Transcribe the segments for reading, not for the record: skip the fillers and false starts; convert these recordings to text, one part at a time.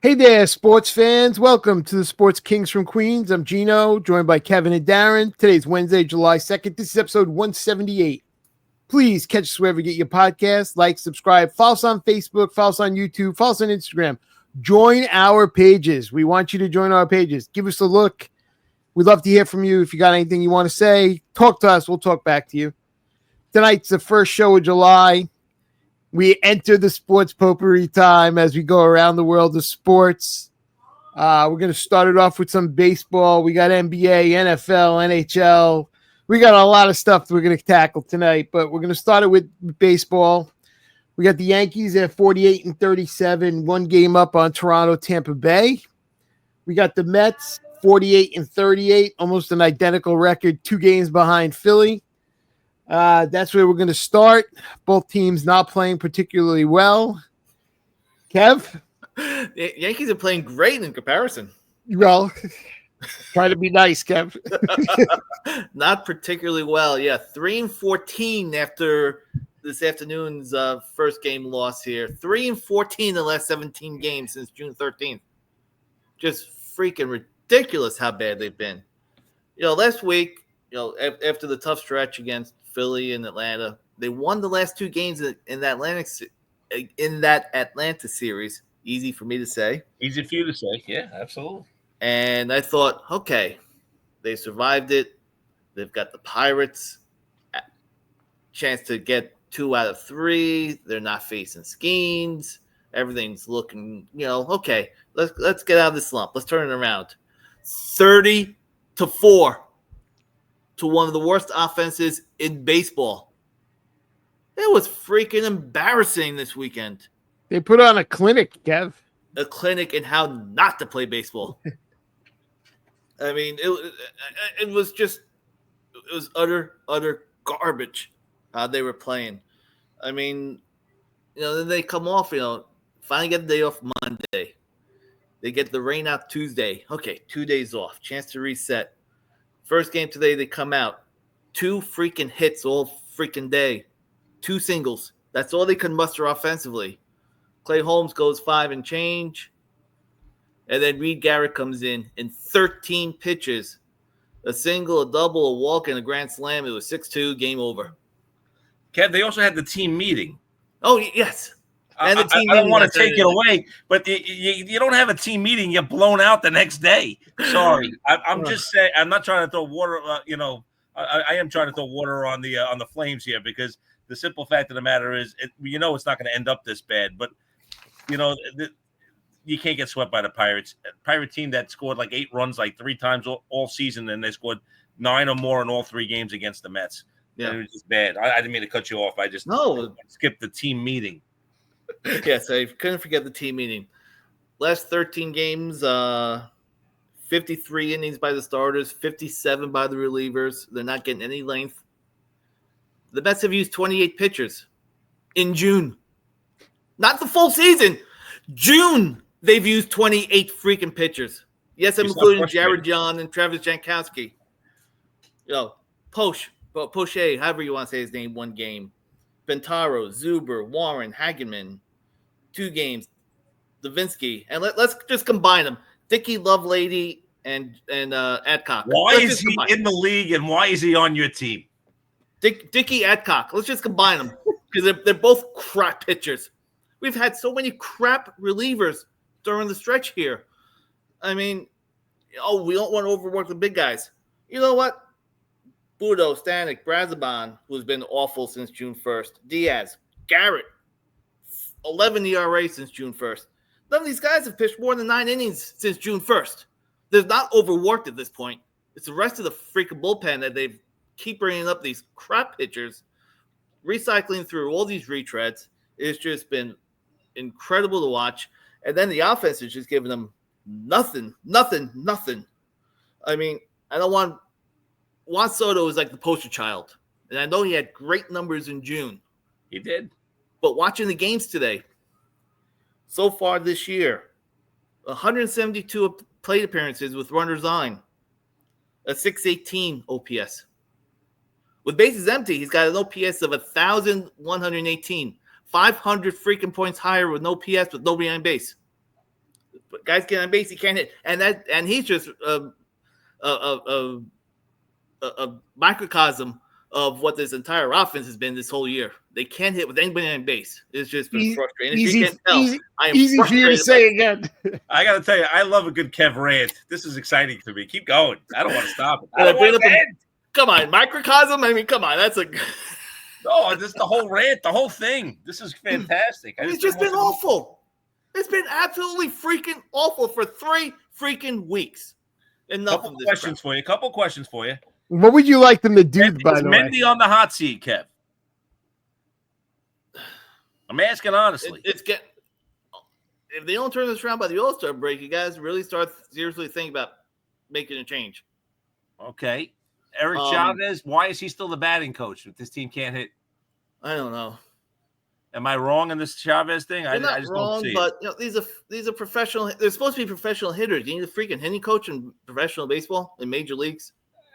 Hey there, sports fans. Welcome to the Sports Kings from Queens. I'm Gino, joined by Kevin and Darren. Today's Wednesday, July 2nd. This is episode 178. Please catch us wherever you get your podcast. Like, subscribe, follow us on Facebook, follow us on YouTube, follow us on Instagram. Join our pages. We want you to join our pages. Give us a look. We'd love to hear from you. If you got anything you want to say, talk to us. We'll talk back to you. Tonight's the first show of July. We enter the sports potpourri time as we go around the world of sports. We're going to start it off with some baseball. We got NBA, NFL, NHL. We got a lot of stuff that we're going to tackle tonight, but we're going to start it with baseball. We got the Yankees at 48-37, one game up on Toronto, Tampa Bay. We got the Mets 48-38, almost an identical record, 2 games behind Philly. That's where we're going to start. Both teams not playing particularly well. Kev? The Yankees are playing great in comparison. Well, try to be nice, Kev. Not particularly well. Yeah, 3-14 after this afternoon's first game loss here. 3-14 in the last 17 games since June 13th. Just freaking ridiculous how bad they've been. Last week, after the tough stretch against Philly and Atlanta, they won the last 2 games in that Atlanta series. Easy for me to say. Easy for you to say. Yeah, absolutely. And I thought, okay, they survived it. They've got the Pirates. Chance to get 2 out of 3. They're not facing Skeens. Everything's looking, okay. Let's get out of this slump. Let's turn it around. 30-4 to one of the worst offenses in baseball. It was freaking embarrassing this weekend. They put on a clinic, Kev. A clinic in how not to play baseball. I mean, it was utter garbage how they were playing. I mean, then they come off, finally get the day off Monday. They get the rain out Tuesday. Okay, 2 days off. Chance to reset. First game today, they come out. 2 freaking hits all freaking day. 2 singles. That's all they could muster offensively. Clay Holmes goes 5 and change. And then Reed Garrett comes in 13 pitches. A single, a double, a walk, and a grand slam. It was 6-2, game over. Kev, they also had the team meeting. Oh, yes. And I don't want to take it away, but you don't have a team meeting. You're blown out the next day. Sorry. I'm just saying, I'm not trying to throw water, I am trying to throw water on the flames here, because the simple fact of the matter is, it's not going to end up this bad. But, you can't get swept by the Pirates. A Pirate team that scored like 8 runs like 3 times all season, and they scored 9 or more in all 3 games against the Mets. Yeah, and it was just bad. I didn't mean to cut you off. I skipped the team meeting. Yes, I couldn't forget the team meeting. Last 13 games, 53 innings by the starters, 57 by the relievers. They're not getting any length. The Mets have used 28 pitchers in June. Not the full season. June, they've used 28 freaking pitchers. Yes, I'm including Jared John and Travis Jankowski. Poche, however you want to say his name, 1 game. Bentaro, Zuber, Warren, Hageman, 2 games. Davinsky, and let's just combine them. Dickey, Lovelady, and Adcock. Why is he in the league, and why is he on your team? Dickey, Adcock. Let's just combine them, because they're both crap pitchers. We've had so many crap relievers during the stretch here. I mean, we don't want to overwork the big guys. You know what? Budo, Stanek, Brazaban, who's been awful since June 1st. Diaz, Garrett, 11 ERA since June 1st. None of these guys have pitched more than 9 innings since June 1st. They're not overworked at this point. It's the rest of the freaking bullpen that they keep bringing up these crap pitchers, recycling through all these retreads. It's just been incredible to watch. And then the offense is just giving them nothing. I mean, I don't want – Juan Soto is like the poster child. And I know he had great numbers in June. He did. But watching the games today, so far this year, 172 plate appearances with runners on, a 618 OPS. With bases empty, he's got an OPS of 1,118. 500 freaking points higher with no PS with nobody on base. Guys get on base, he can't hit, and he's just a microcosm of what this entire offense has been this whole year. They can't hit with anybody on base. It's just been frustrating. As you can tell, I am easy for you to say again. I got to tell you, I love a good Kev rant. This is exciting to me. Keep going. I don't want to stop it. I don't want to end. Come on, microcosm. I mean, come on. That's a. No, this is the whole rant, the whole thing. This is fantastic. It's just been awful. It's been absolutely freaking awful for 3 freaking weeks. Enough couple of this. Couple questions for you. What would you like them to do, by the way? Mendy on the hot seat, Kev? I'm asking honestly. If they don't turn this around by the All-Star break, you guys really start seriously thinking about making a change. Okay. Eric Chavez, why is he still the batting coach if this team can't hit? I don't know. Am I wrong in this Chavez thing? You're not just wrong, don't see but these are professional. They're supposed to be professional hitters. You need a freaking hitting coach in professional baseball in major leagues.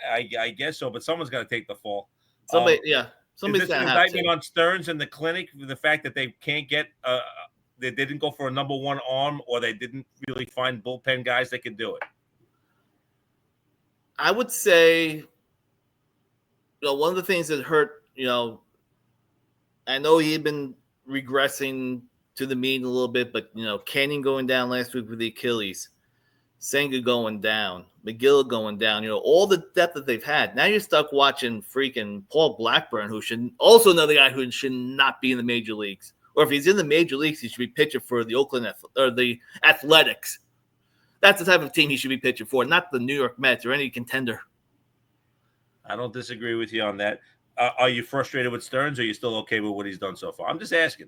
I guess so, but someone's got to take the fall. Somebody's is this got an to have indictment on Stearns and the clinic? The fact that they can't get, they didn't go for a number one arm, or they didn't really find bullpen guys that could do it. I would say, one of the things that hurt, I know he had been regressing to the mean a little bit, but Canning going down last week with the Achilles, Senga going down, McGill going down, all the depth that they've had. Now you're stuck watching freaking Paul Blackburn, who should also another guy who should not be in the major leagues. Or if he's in the major leagues, he should be pitching for the the Athletics. That's the type of team he should be pitching for, not the New York Mets or any contender. I don't disagree with you on that. Are you frustrated with Stearns, or are you still okay with what he's done so far? I'm just asking.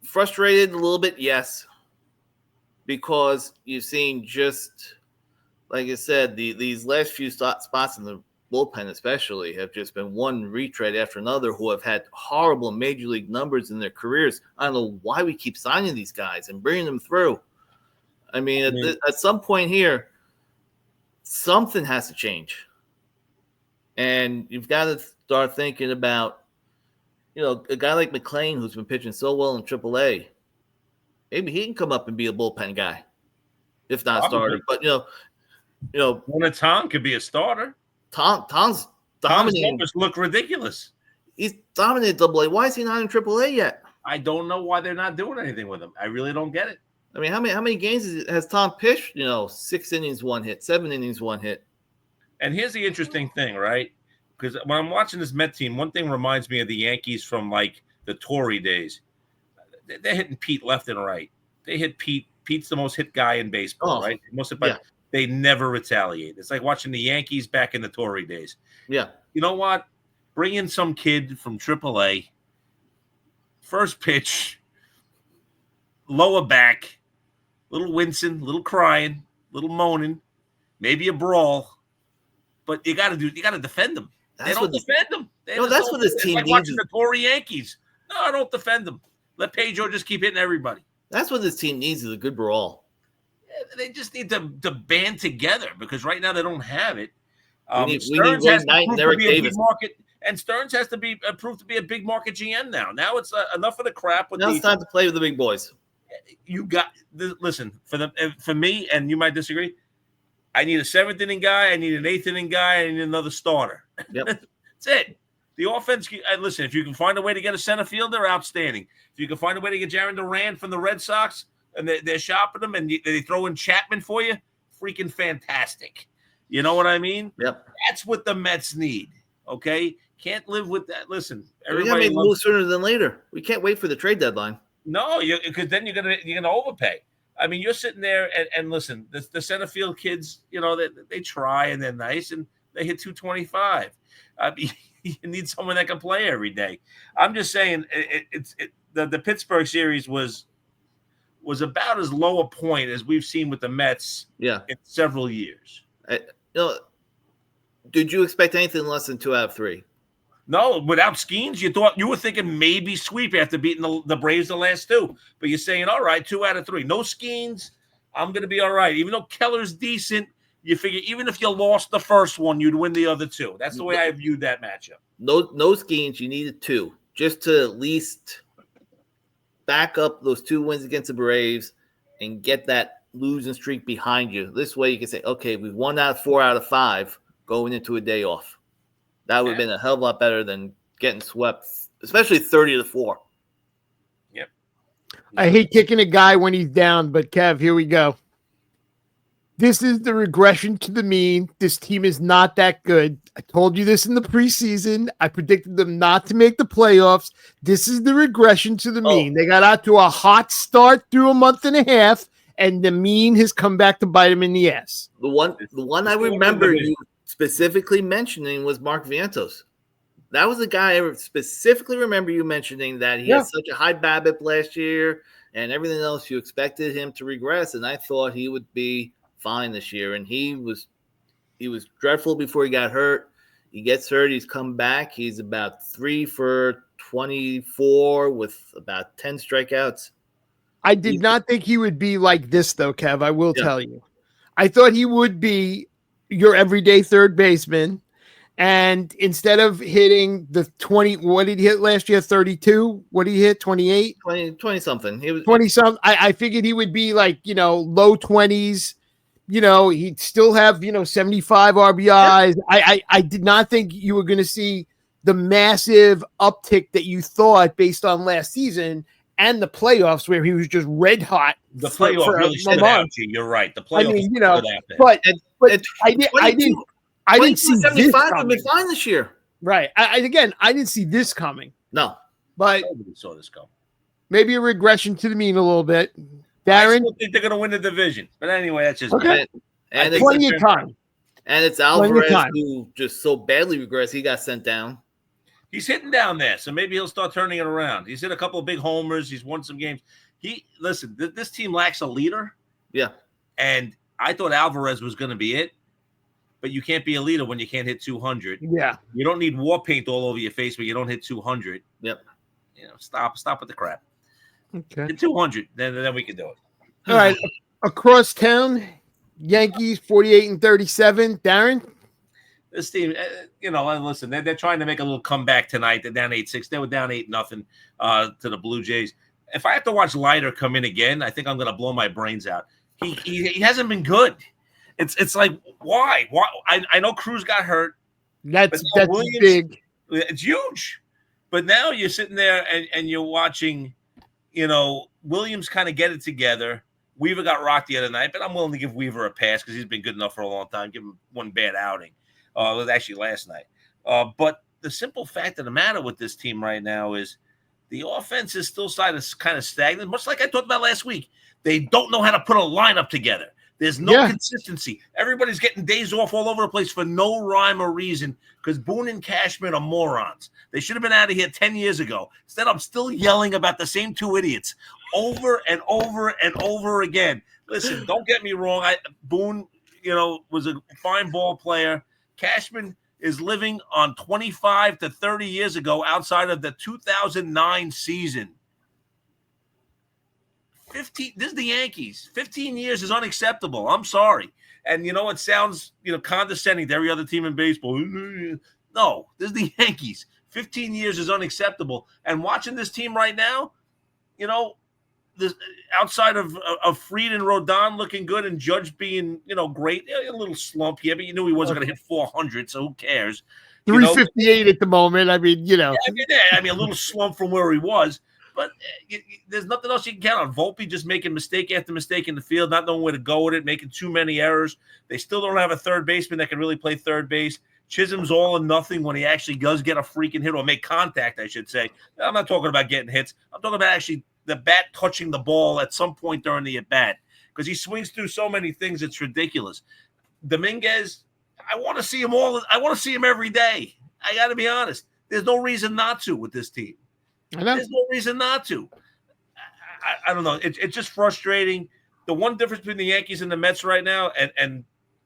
Frustrated a little bit, yes. Because you've seen just, like I said, these last few spots in the bullpen especially have just been one retread after another who have had horrible major league numbers in their careers. I don't know why we keep signing these guys and bringing them through. I mean, at some point here, something has to change. And you've got to start thinking about, a guy like McClain who's been pitching so well in AAA. Maybe he can come up and be a bullpen guy, if not a starter. But, Tom could be a starter. Tom's dominating. Numbers look ridiculous. He's dominated AA. Why is he not in AAA yet? I don't know why they're not doing anything with him. I really don't get it. I mean, how many games has Tom pitched? 6 innings, 1 hit, 7 innings, 1 hit. And here's the interesting thing, right? Because when I'm watching this Met team, one thing reminds me of the Yankees from like the Torrey days. They're hitting Pete left and right. They hit Pete. Pete's the most hit guy in baseball, right? They never retaliate. It's like watching the Yankees back in the Torrey days. Yeah. You know what? Bring in some kid from AAA. First pitch, lower back, little wincing, little crying, little moaning, maybe a brawl. But you got to defend them. They don't defend them. That's what this team needs. Like watching the Torrey Yankees. No, don't defend them. Let Pedro just keep hitting everybody. That's what this team needs is a good brawl. Yeah, they just need to band together because right now they don't have it. Stearns has to be a big market, and Stearns has to be proved to be a big market GM now. Now it's enough of the crap. Now it's time to play with the big boys. You got listen for me, and you might disagree. I need a 7th inning guy. I need an 8th inning guy. I need another starter. Yep. That's it. The offense, listen, if you can find a way to get a center fielder, outstanding. If you can find a way to get Jaron Durant from the Red Sox, and they're shopping them, and they throw in Chapman for you, freaking fantastic. You know what I mean? Yep. That's what the Mets need, okay? Can't live with that. Listen, everybody got to make moves sooner than later. We can't wait for the trade deadline. No, because then you're gonna overpay. I mean, you're sitting there and listen, the center field kids, they try and they're nice and they hit 225. You need someone that can play every day. I'm just saying, the Pittsburgh series was about as low a point as we've seen with the Mets in several years. Did you expect anything less than 2 out of 3? No, without Skeens, you were thinking maybe sweep after beating the Braves the last 2. But you're saying, all right, 2 out of 3. No Skeens, I'm going to be all right. Even though Keller's decent, you figure even if you lost the first one, you'd win the other 2. That's the way I viewed that matchup. No Skeens, you needed 2. Just to at least back up those 2 wins against the Braves and get that losing streak behind you. This way you can say, okay, we've won 4 out of 5 going into a day off. That would have been a hell of a lot better than getting swept, especially 30-4. Yep. I hate kicking a guy when he's down, but Kev, here we go. This is the regression to the mean. This team is not that good. I told you this in the preseason. I predicted them not to make the playoffs. This is the regression to the mean. They got out to a hot start through a month and a half, and the mean has come back to bite them in the ass. The one I remember you specifically mentioning was Mark Vientos. That was the guy I specifically remember you mentioning that he had such a high BABIP last year and everything else. You expected him to regress, and I thought he would be fine this year. And he was dreadful before he got hurt. He gets hurt. He's come back. He's about 3 for 24 with about 10 strikeouts. I did not think he would be like this, though, Kev. I will tell you. I thought he would be your everyday third baseman. And instead of hitting the 20, what did he hit last year? 32? What did he hit? 28? 20 something. He was 20 something. I figured he would be like, low 20s. He'd still have, 75 RBIs. Yeah. I did not think you were going to see the massive uptick that you thought based on last season and the playoffs where he was just red hot. The playoff really stood out. You're right. The playoffs but I didn't see 75 would be fine this year. Right. I didn't see this coming. No. But nobody saw this coming. Maybe a regression to the mean a little bit. Darren? I still think they're going to win the division. But anyway, that's just okay. And it's plenty of time. And it's Alvarez who just so badly regressed. He got sent down. He's hitting down there, so maybe he'll start turning it around. He's hit a couple of big homers. He's won some games. This team lacks a leader. Yeah. And I thought Alvarez was going to be it. But you can't be a leader when you can't hit 200. Yeah. You don't need war paint all over your face, but you don't hit 200. Yep. Stop with the crap. Okay. Hit 200, then we can do it. All right. Across town, Yankees 48-37. Darren? This team, listen, they're trying to make a little comeback tonight. They're down 8-6. They were down 8-0 to the Blue Jays. If I have to watch Leiter come in again, I think I'm going to blow my brains out. He hasn't been good. It's like, why? I know Cruz got hurt. That's big. It's huge. But now you're sitting there and you're watching, Williams kind of get it together. Weaver got rocked the other night, but I'm willing to give Weaver a pass because he's been good enough for a long time. Give him one bad outing. It was actually last night. But the simple fact of the matter with this team right now is the offense is still kind of stagnant, much like I talked about last week. They don't know how to put a lineup together. There's no consistency. Everybody's getting days off all over the place for no rhyme or reason because Boone and Cashman are morons. They should have been out of here 10 years ago. Instead, I'm still yelling about the same two idiots over and over and over again. Listen, don't get me wrong. Boone, was a fine ball player. Cashman is living on 25 to 30 years ago outside of the 2009 season. 15. This is the Yankees. 15 years is unacceptable. I'm sorry. And it sounds, condescending to every other team in baseball. No, this is the Yankees. 15 years is unacceptable. And watching this team right now, this outside of Fried and Rodon looking good and Judge being, great, a little slump here, but you knew he wasn't going to hit 400, so who cares? 358 at the moment. I mean, Yeah, a little slump from where he was. But there's nothing else you can count on. Volpe just making mistake after mistake in the field, not knowing where to go with it, making too many errors. They still don't have a third baseman that can really play third base. Chisholm's all or nothing when he actually does get a freaking hit or make contact, I should say. I'm not talking about getting hits. I'm talking about actually the bat touching the ball at some point during the at-bat because he swings through so many things, it's ridiculous. Dominguez, I want to see him I want to see him every day. I got to be honest. There's no reason not to with this team. There's no reason not to. I don't know. It's just frustrating. The one difference between the Yankees and the Mets right now, and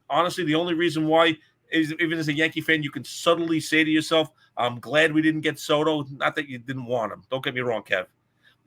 honestly, the only reason why is even as a Yankee fan, you can subtly say to yourself, I'm glad we didn't get Soto. Not that you didn't want him. Don't get me wrong, Kev.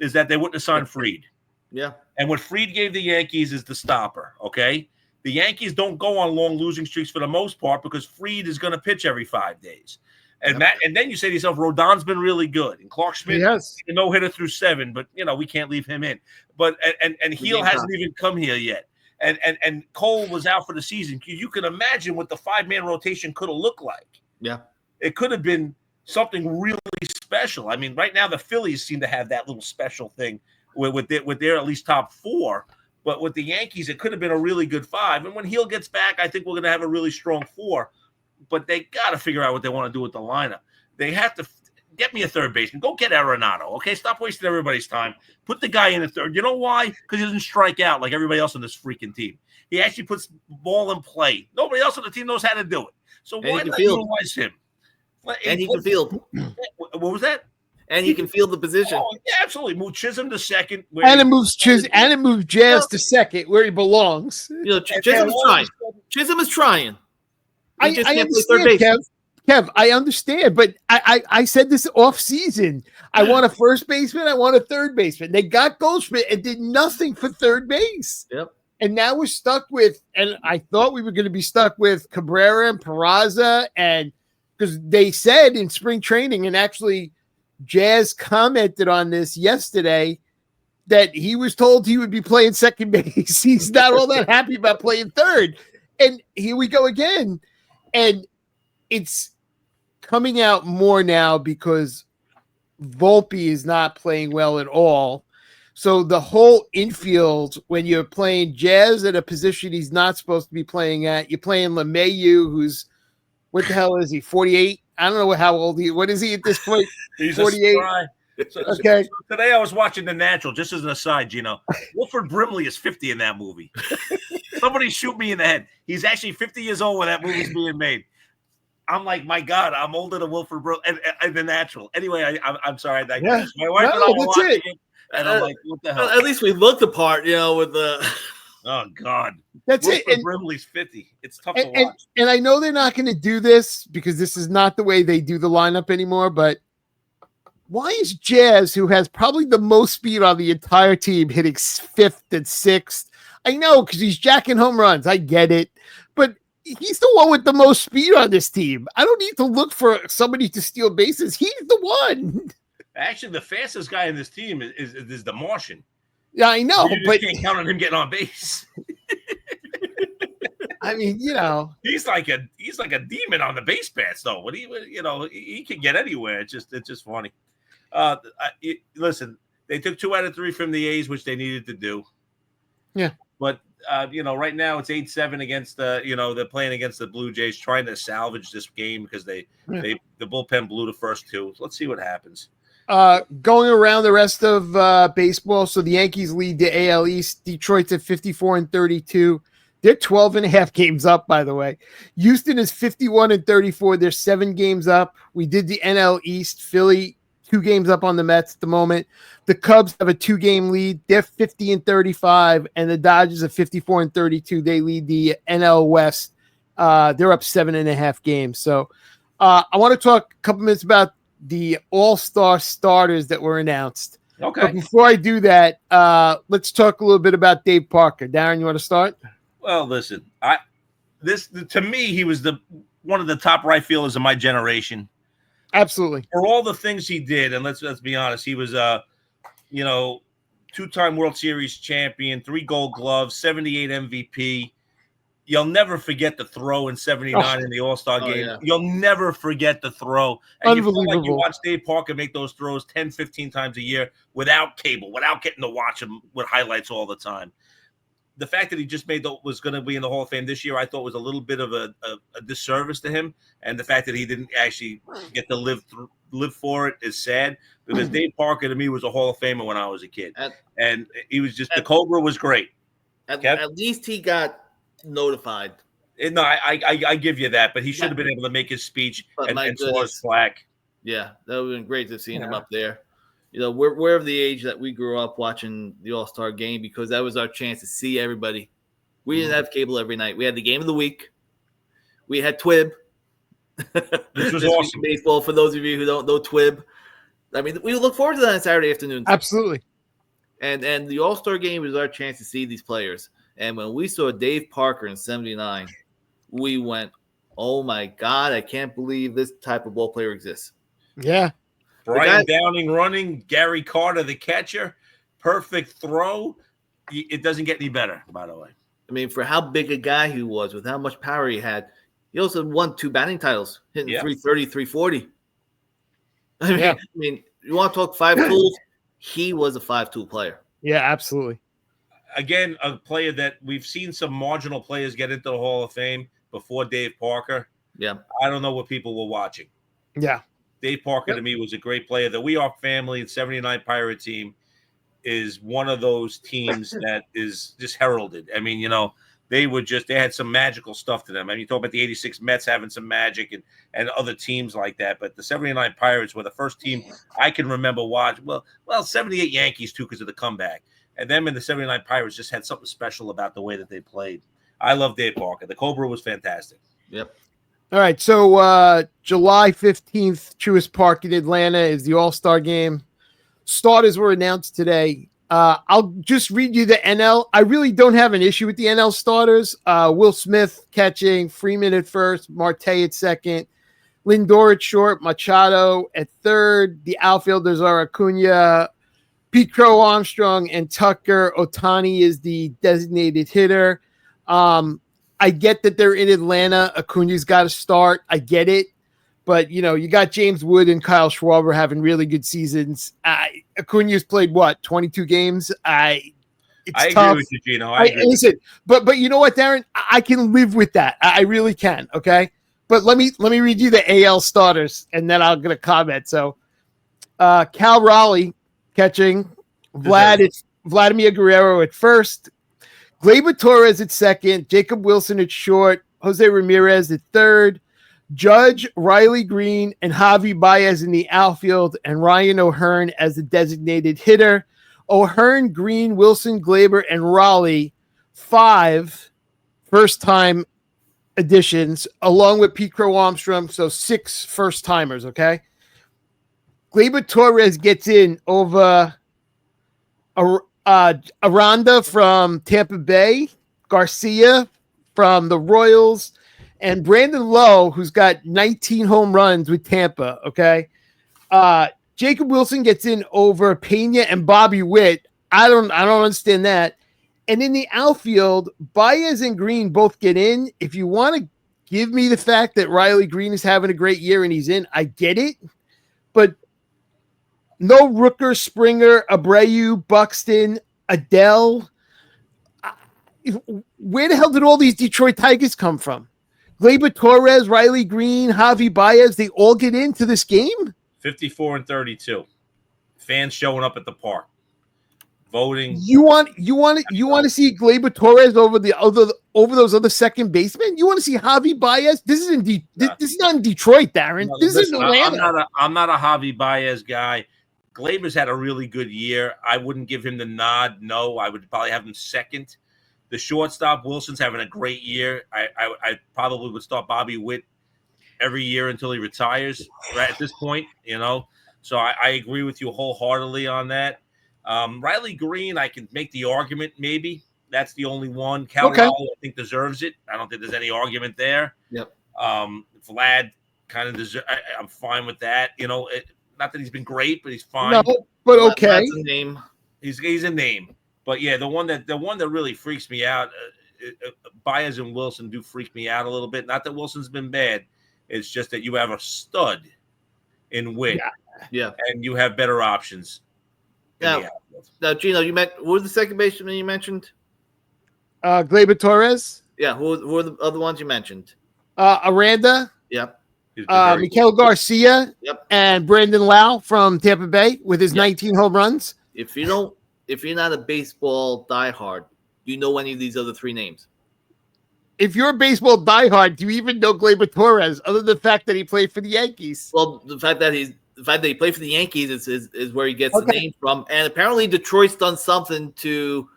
Is that they wouldn't have signed Fried. Yeah. And what Fried gave the Yankees is the stopper, okay? The Yankees don't go on long losing streaks for the most part because Fried is going to pitch every 5 days. And and then you say to yourself, Rodon's been really good, and Clark Schmidt, no hitter through 7, but we can't leave him in. But and Heel hasn't even come here yet, and Cole was out for the season. You can imagine what the 5-man rotation could have looked like. Yeah, it could have been something really special. I mean, right now the Phillies seem to have that little special thing with their at least top 4. But with the Yankees, it could have been a really good 5. And when Heel gets back, I think we're going to have a really strong 4. But they got to figure out what they want to do with the lineup. They have to get me a third baseman. Go get Arenado, okay? Stop wasting everybody's time. Put the guy in the third. You know why? Because he doesn't strike out like everybody else on this freaking team. He actually puts the ball in play. Nobody else on the team knows how to do it. So why not utilize him? And he can field. What was that? And he can field the position. Oh, yeah, absolutely. Move Chisholm to second. And it moves Jazz to second, where he belongs. Chisholm is trying. Chisholm is trying. I understand, Kev, I understand, but I said this off season. I want a first baseman. I want a third baseman. They got Goldschmidt and did nothing for third base. Yep. And now we're stuck with, and I thought we were going to be stuck with Cabrera and Peraza, and because they said in spring training, and actually Jazz commented on this yesterday, that he was told he would be playing second base. He's not all that happy about playing third. And here we go again. And it's coming out more now because Volpe is not playing well at all. So the whole infield, when you're playing Jazz at a position he's not supposed to be playing at, you're playing LeMahieu, who's, what the hell is he, 48? I don't know how old he is. What is he at this point? He's 48. Okay. So today I was watching The Natural, just as an aside, Gino. Wilford Brimley is 50 in that movie. Somebody shoot me in the head. He's actually 50 years old when that movie's being made. I'm like, my God, I'm older than Wilford Brimley and The Natural. Anyway, I'm sorry. My wife and I were watching it, and I'm like, what the hell? At least we looked apart, with the. Oh God, that's Wilford it. And Brimley's 50. It's tough to watch. And I know they're not going to do this because this is not the way they do the lineup anymore. But why is Jazz, who has probably the most speed on the entire team, hitting 5th and 6th? I know because he's jacking home runs. I get it, but he's the one with the most speed on this team. I don't need to look for somebody to steal bases. He's the one. Actually, the fastest guy in this team is the Martian. Yeah, I know, but you can't count on him getting on base. I mean, he's like a demon on the base paths, though. What he can get anywhere. It's just funny. Listen, they took 2 out of 3 from the A's, which they needed to do. Yeah, but right now it's 8-7 against they're playing against the Blue Jays, trying to salvage this game because the bullpen blew the first 2. So let's see what happens. Going around the rest of baseball, so the Yankees lead the AL East. Detroit's at 54-32. They're 12.5 games up, by the way. Houston is 51-34. They're 7 games up. We did the NL East. Philly 2 games up on the Mets at the moment. The Cubs have a 2-game lead. They're 50-35, and the Dodgers are 54-32. They lead the NL West. They're up 7.5 games. So I want to talk a couple minutes about the all-star starters that were announced. Okay. But before I do that, let's talk a little bit about Dave Parker. Darren, you want to start? Well, listen, to me, he was one of the top right fielders of my generation. Absolutely. For all the things he did, and let's be honest, he was 2-time World Series champion, 3 Gold Gloves, 78 MVP. You'll never forget the throw in 79 in the All-Star game. Yeah. You'll never forget the throw. And you feel like you watch Dave Parker make those throws 10, 15 times a year without cable, without getting to watch him with highlights all the time. The fact that he just was going to be in the Hall of Fame this year, I thought was a little bit of a disservice to him. And the fact that he didn't actually get to live for it is sad because Dave Parker to me was a Hall of Famer when I was a kid. And he was the Cobra was great. At least he got notified. No, I give you that, but he should have been able to make his speech and swore slack. Yeah, that would have been great to have seen him up there. We're of the age that we grew up watching the All-Star game because that was our chance to see everybody. We didn't have cable every night. We had the game of the week. We had Twib. Which was awesome. Baseball, for those of you who don't know Twib. I mean, we look forward to that on Saturday afternoons. Absolutely. And the All-Star game was our chance to see these players. And when we saw Dave Parker in 79, we went, Oh my God, I can't believe this type of ball player exists. Yeah. Brian Downing running, Gary Carter the catcher, perfect throw. It doesn't get any better, by the way. I mean, for how big a guy he was, with how much power he had, he also won 2 batting titles, hitting 330, 340. I mean, you want to talk 5 tools? He was a 5-tool player. Yeah, absolutely. Again, a player that we've seen some marginal players get into the Hall of Fame before Dave Parker. Yeah. I don't know what people were watching. Yeah. Dave Parker to me was a great player. The We Are Family and 79 Pirate team is one of those teams that is just heralded. I mean, they had some magical stuff to them. I mean, you talk about the 86 Mets having some magic and other teams like that, but the 79 Pirates were the first team I can remember watching. Well, 78 Yankees too, because of the comeback. And them and the 79 Pirates just had something special about the way that they played. I love Dave Parker. The Cobra was fantastic. Yep. All right, so July 15th, Truist Park in Atlanta is the All-Star game. Starters were announced today. I'll just read you the NL. I really don't have an issue with the NL starters. Will Smith catching, Freeman at first, Marte at second, Lindor at short, Machado at third. The outfielders are Acuna, Pete Crow Armstrong, and Tucker. Ohtani is the designated hitter. I get that they're in Atlanta. Acuna's got to start. I get it. But, you got James Wood and Kyle Schwarber having really good seasons. Acuna's played, 22 games? I agree with you, Gino. Listen, but you know what, Darren? I can live with that. I really can, okay? But let me read you the AL starters, and then I'll get a comment. So, Cal Raleigh catching, Vladimir Guerrero at first, Gleyber Torres at second, Jacob Wilson at short, Jose Ramirez at third, Judge, Riley Green, and Javi Baez in the outfield, and Ryan O'Hearn as the designated hitter. O'Hearn, Green, Wilson, Gleyber, and Raleigh, 5 first-time additions, along with Pete Crow Armstrong, so 6 first-timers, okay? Gleyber Torres gets in over Aranda from Tampa Bay, Garcia from the Royals, and Brandon Lowe, who's got 19 home runs with Tampa, okay? Jacob Wilson gets in over Pena and Bobby Witt. I don't understand that. And in the outfield, Baez and Green both get in. If you want to give me the fact that Riley Green is having a great year and he's in, I get it. But no Rooker, Springer, Abreu, Buxton, Adele. Where the hell did all these Detroit Tigers come from? Gleyber Torres, Riley Green, Javi Baez, they all get into this game? 54 and 32. Fans showing up at the park. Voting. You want to see Gleyber Torres over those other second basemen? You want to see Javi Baez? This is not in Detroit, Darren. No, this is in Atlanta. I'm not a Javi Baez guy. Gleyber's had a really good year. I wouldn't give him the nod. No, I would probably have him second. The shortstop, Wilson's having a great year. I probably would start Bobby Witt every year until he retires right at this point, So I agree with you wholeheartedly on that. Riley Green, I can make the argument maybe. That's the only one. Cal Raleigh, I think, deserves it. I don't think there's any argument there. Yep. Vlad kind of deserves. I'm fine with that. Not that he's been great, but he's fine. No, but okay. That's a name. He's a name. But yeah, the one that really freaks me out, Baez and Wilson do freak me out a little bit. Not that Wilson's been bad. It's just that you have a stud in Witt. Yeah. And you have better options. Now, Gino, who was the second baseman you mentioned? Gleyber Torres. Yeah, who were the other ones you mentioned? Aranda. Yep. Miguel Garcia. Yep. And Brandon Lau from Tampa Bay with his 19 home runs. If you're not a baseball diehard, do you know any of these other 3 names? If you're a baseball diehard, do you even know Gleyber Torres, other than the fact that he played for the Yankees? Well, the fact that he played for the Yankees is where he gets the name from, and apparently Detroit's done something to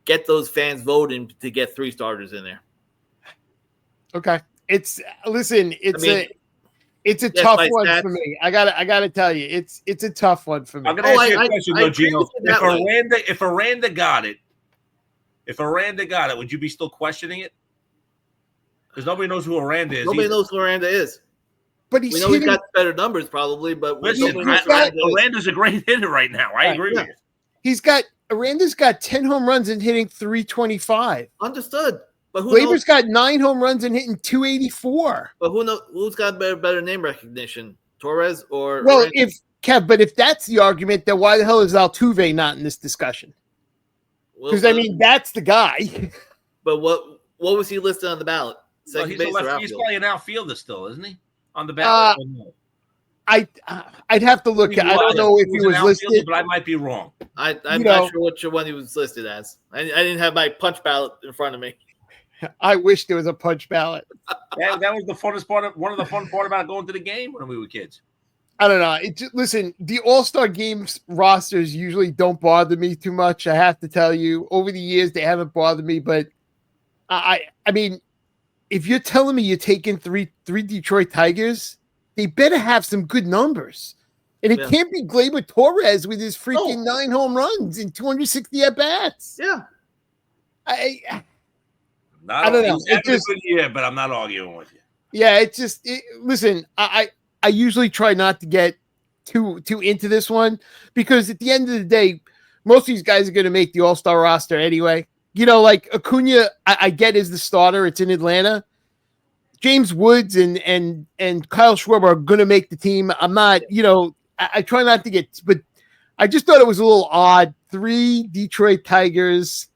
get those fans voting to get 3 starters in there. Okay, it's a tough one for me. I gotta tell you, it's a tough one for me. I'm gonna ask you a question though, Gino. If Aranda got it, would you be still questioning it? Because nobody knows who Aranda is. Nobody knows who Aranda is. But we know he's got better numbers probably, but listen, Aranda's a great hitter right now. I agree with you. Aranda's got 10 home runs and hitting 325. Understood. But Glaber's got 9 home runs and hitting 284. But who knows who's got better name recognition? Torres or Aranda? But if that's the argument, then why the hell is Altuve not in this discussion? Because that's the guy. But what was he listed on the ballot? Second base or outfield? He's probably an outfielder still, isn't he? On the ballot. I'd have to look. I don't know if he was listed, but I might be wrong. I'm not sure which one he was listed as. I didn't have my punch ballot in front of me. I wish there was a punch ballot. That was the funnest part. One of the fun part about going to the game when we were kids. I don't know. Listen, the All-Star Games rosters usually don't bother me too much. I have to tell you, over the years they haven't bothered me. But I mean, if you're telling me you're taking three Detroit Tigers, they better have some good numbers. And it can't be Gleyber Torres with his freaking 9 home runs and 260 at-bats. Yeah. I don't know. It's just a good year, but I'm not arguing with you. Yeah, listen, I usually try not to get too into this one because at the end of the day, most of these guys are going to make the All-Star roster anyway. You know, like Acuna, I get is the starter. It's in Atlanta. James Woods and Kyle Schwarber are going to make the team. I'm not, I try not to get, but I just thought it was a little odd. 3 Detroit Tigers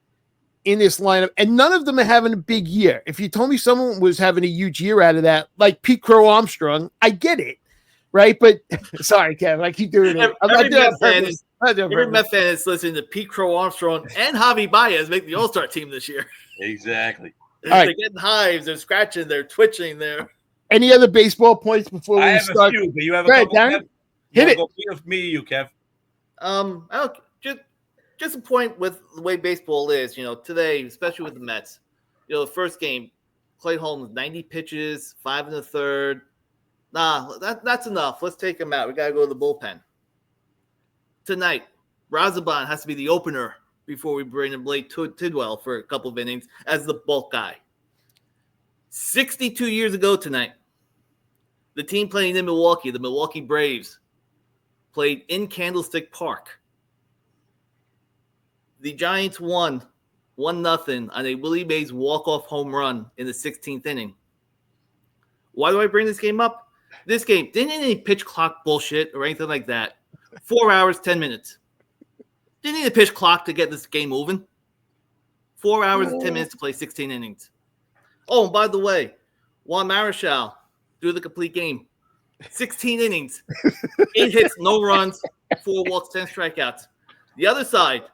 in this lineup, and none of them are having a big year. If you told me someone was having a huge year out of that, like Pete Crow Armstrong, I get it, right? But sorry, Kevin, I keep doing it. Every Met fan is listening to Pete Crow Armstrong and Javi Baez make the All-Star team this year. Exactly. They're getting hives, they're scratching, they're twitching. Any other baseball points before we start? I have a few, but you have a couple. Darren? Hit it. Me, you, Kev. Just a point with the way baseball is, today, especially with the Mets, the first game, Clay Holmes, 90 pitches, 5 1/3. That's enough. Let's take him out. We got to go to the bullpen. Tonight, Razabon has to be the opener before we bring in Blake Tidwell for a couple of innings as the bulk guy. 62 years ago tonight, the team playing in Milwaukee, the Milwaukee Braves, played in Candlestick Park. The Giants won 1-0 on a Willie Mays walk-off home run in the 16th inning. Why do I bring this game up? This game didn't need any pitch clock bullshit or anything like that. 4 hours, 10 minutes. Didn't need a pitch clock to get this game moving. 4 hours and 10 minutes to play 16 innings. Oh, and by the way, Juan Marichal threw the complete game. 16 innings. 8 hits, no runs, 4 walks, 10 strikeouts. The other side,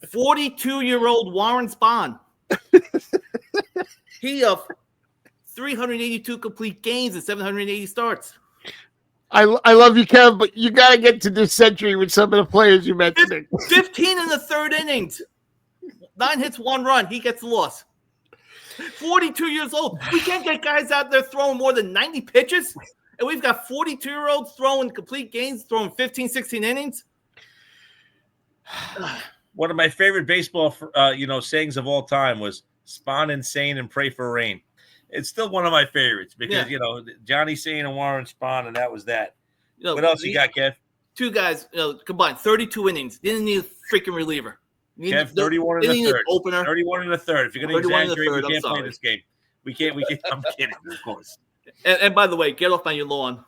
42-year-old Warren Spahn. He of 382 complete games and 780 starts. I love you, Kev, but you got to get to this century with some of the players you mentioned. 15 in the 3rd innings. 9 hits, 1 run. He gets the loss. 42 years old. We can't get guys out there throwing more than 90 pitches. And we've got 42-year-olds throwing complete games, throwing 15, 16 innings. One of my favorite baseball, sayings of all time was "Spawn insane and pray for rain." It's still one of my favorites because Johnny Sane and Warren Spahn, and that was that. What else you got, Kev? 2 guys combined, 32 innings. Didn't need a freaking reliever. Kev, 31 in the 3rd. Opener. 31 in the 3rd. If you're going to exaggerate, we can't play this game. We can't. I'm kidding, of course. And by the way, get off on your lawn.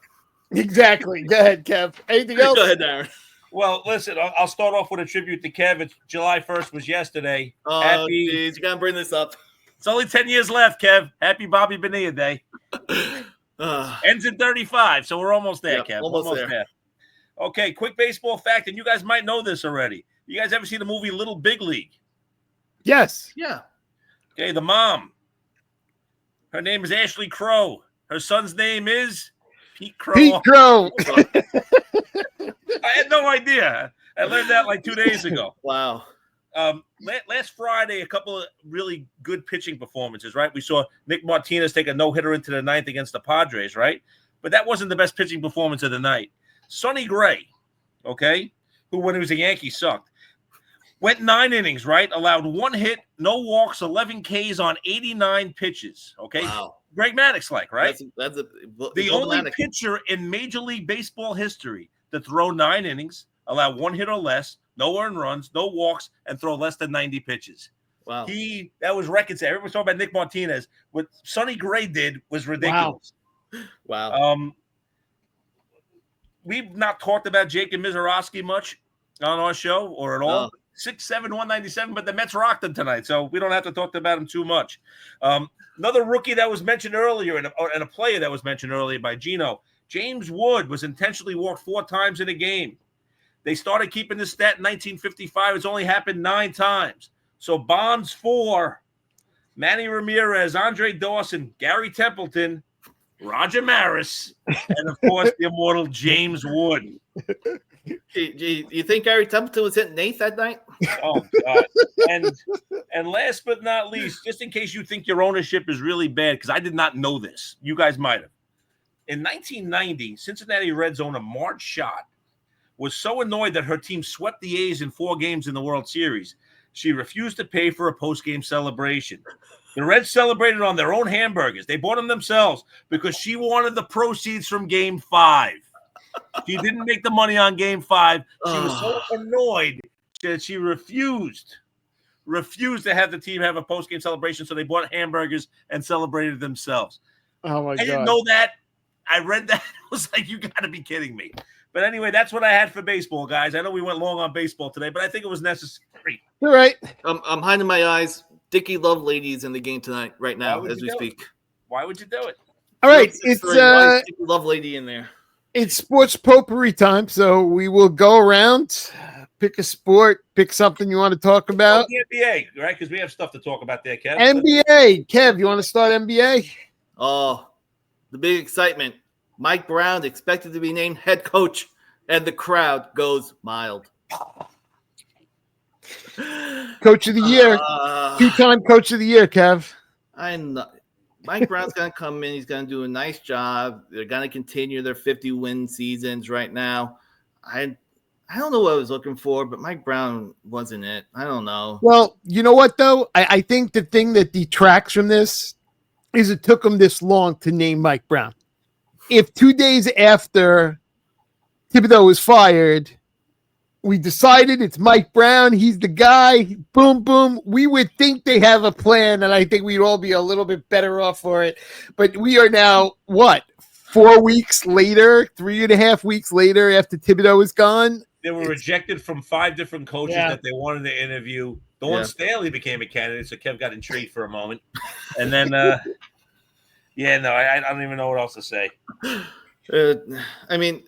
Exactly. Go ahead, Kev. Anything else? Go ahead, Darren. Well, listen, I'll start off with a tribute to Kev. It's July 1st was yesterday. Oh, geez, you got to bring this up. It's only 10 years left, Kev. Happy Bobby Bonilla Day. Ends in 35, so we're almost there, Kev. Almost there. Okay, quick baseball fact, and you guys might know this already. You guys ever see the movie Little Big League? Yes. Yeah. Okay, the mom. Her name is Ashley Crow. Her son's name is Pete Crow. Pete Crow. I had no idea. I learned that like 2 days ago. Wow. Last Friday, a couple of really good pitching performances, right? We saw Nick Martinez take a no-hitter into the 9th against the Padres, right? But that wasn't the best pitching performance of the night. Sonny Gray, okay, who when he was a Yankee sucked. Went 9 innings, right? Allowed 1 hit, no walks, 11 Ks on 89 pitches. Okay. Wow. Greg Maddux like, right? That's the only pitcher in Major League Baseball history to throw 9 innings, allow 1 hit or less, no earned runs, no walks, and throw less than 90 pitches. Wow. That was record set. Everyone's talking about Nick Martinez. What Sonny Gray did was ridiculous. Wow. We've not talked about Jacob Mizorowski much on our show or at all. 6'7", 197, but the Mets rocked him tonight, so we don't have to talk about him too much. Another rookie that was mentioned earlier and a player that was mentioned earlier by Gino, James Wood was intentionally walked 4 times in a game. They started keeping this stat in 1955. It's only happened 9 times. So Bonds 4, Manny Ramirez, Andre Dawson, Gary Templeton, Roger Maris, and of course the immortal James Wood. You think Gary Templeton was hitting 8th that night? Oh God! And last but not least, just in case you think your ownership is really bad, because I did not know this, you guys might have. In 1990, Cincinnati Reds owner Marge Schott was so annoyed that her team swept the A's in 4 games in the World Series, she refused to pay for a post-game celebration. The Reds celebrated on their own hamburgers. They bought them themselves because she wanted the proceeds from Game 5. She didn't make the money on Game 5. She was so annoyed that she refused to have the team have a post-game celebration, so they bought hamburgers and celebrated themselves. Oh, my God. I didn't know that. I read that. I was like, you got to be kidding me. But anyway, that's what I had for baseball, guys. I know we went long on baseball today, but I think it was necessary. All right. I'm hiding my eyes. Dickie Lovelady is in the game tonight, right now, as we speak. Why would you do it? All right. It's Dickie Lovelady in there. It's sports potpourri time, so we will go around, pick a sport, pick something you want to talk about. The NBA, right? Because we have stuff to talk about there, Kev. NBA. Kev, you want to start NBA? Oh, the big excitement. Mike Brown expected to be named head coach, and the crowd goes mild. Coach of the year. 2-time coach of the year, Kev. I know. Mike Brown's going to come in. He's going to do a nice job. They're going to continue their 50-win seasons right now. I don't know what I was looking for, but Mike Brown wasn't it. I don't know. Well, you know what, though? I think the thing that detracts from this is it took him this long to name Mike Brown. If 2 days after Thibodeau was fired, we decided it's Mike Brown, he's the guy, boom, boom, we would think they have a plan, and I think we'd all be a little bit better off for it. But we are now, 4 weeks later, 3.5 weeks later after Thibodeau is gone? They were rejected from 5 different coaches that they wanted to interview. Dawn Staley became a candidate, so Kev got intrigued for a moment. And then, I don't even know what else to say. I mean,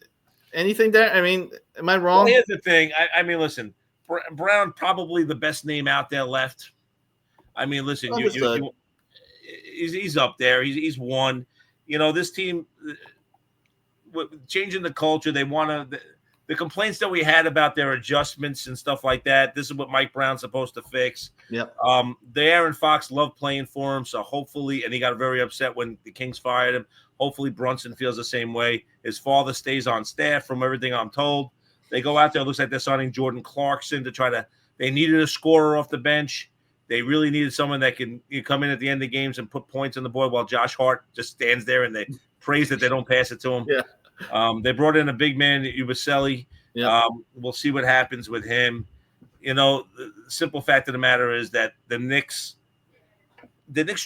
anything there? I mean, am I wrong? Well, here's the thing. I mean, listen, Brown probably the best name out there left. I mean, listen, he's up there. He's won. You know, this team, changing the culture, they want to. The complaints that we had about their adjustments and stuff like that, this is what Mike Brown's supposed to fix. Yep. The Aaron Fox loved playing for him, so hopefully, and he got very upset when the Kings fired him. Hopefully Brunson feels the same way. His father stays on staff from everything I'm told. They go out there. It looks like they're signing Jordan Clarkson they needed a scorer off the bench. They really needed someone that can come in at the end of games and put points on the board while Josh Hart just stands there and they praise that they don't pass it to him. Yeah. They brought in a big man, Ubaselli. Yeah. We'll see what happens with him. You know, the simple fact of the matter is that the Knicks